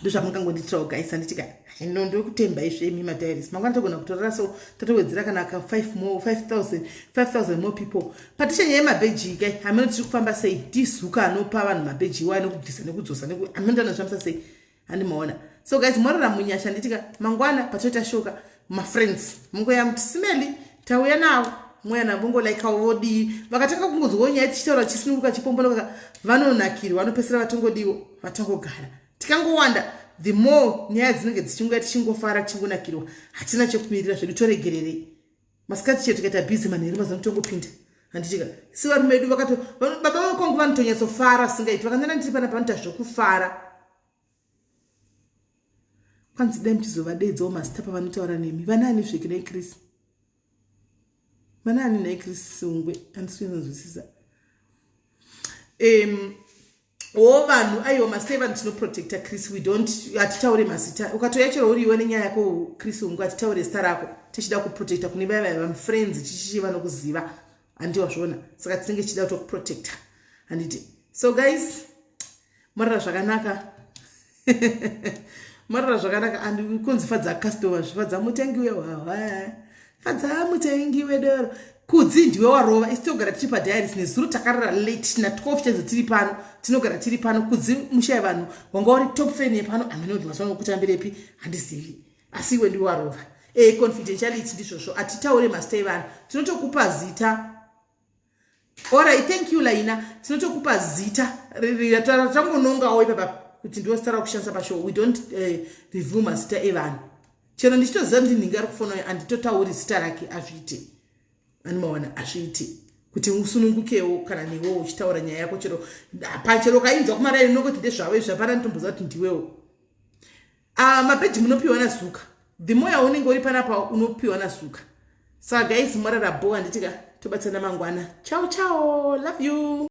ndozvamungangondiitirawo guys handitika hino ndokutemba izvemi madiaries mangwana togona kutorara so tatowedzera kana ka 5,000 more people patichanyaya yemabheji kai hameno tiri kufamba sei tizuka anopa vanhu mabheji iwa anokubvisa nekudzosa hamindanazvamisa sei handimaona. So guys morara munyasha nditika mangwana patoita shoka ma friends mungoya muti Smelly tauya nawo mweya navongo like awodi vakataka kungozwa nyaya tichitaura chisinuka chipombonoka vanonakirwa vanopesera vatongodiwo vatongogara tikangowanda the more nyaya dzinenge dzichingoya tichingofara tichingonakirwa hatina chekumirira zvedu toregerere masikati chetu tikaita busy manheri mazanotongopinda handitika si varume vedu vakato baba vakongu vanotonyatsofara singaiti vakandana ndiri pana panoita zvokufara kwanzi dai mchizovadedzawo mazita pavanotaura nemi vanani sveki nai Chris vanani nai Chris Sungwe handisinozivisisa vanhu aiwa ma7 tinoprotecta Chris we don't hatitaure mazita ukatoya chero uriwe nenyaya yako Chris Sungwe hatitaure zita rako tichida kuprotecta kune vaya vamufriends tichichi vanokuziva handiwazvona saka tinenge tichida kutokuprotecta handiti. So guys morara zvakanaka marara zvakanaka and kunzi fadza customer zvifadza mutengi wewawa fadza mutengi wedoro kudzi ndiwe warova isitogara tiri paDiaries nezuro takarara late na 12 chezo tiri pano tinogara tiri pano kudzi mushaya vanhu wanga uri top fan yepano aminoti maswana okutambirepi handizivi asi iwe ndiwe warova confidentiality ndizvozvo atitaure mazita evanhu tinotokupa zita. Alright, thank you Laina. Tinotokupa zita tangonongawo ipapa kuti ndosara kushandisa pashow. We don't review mazita evanhu chero ndichitoziva kuti ndinge ari kufona handitotauri zita rake azviite animaona azviite kuti usunungukewo kana newewo uchitaura nyaya yako chero pachero kainzwa kumaraini nokoti ndezvavo zvapana nditomboziva kuti ndiwewo. Mabheji munopiwa nazuka the more yaunenge uri panapa unopiwa nazuka. Saka guys morara bo handitika tobatsana mangwana. Ciao ciao, love you.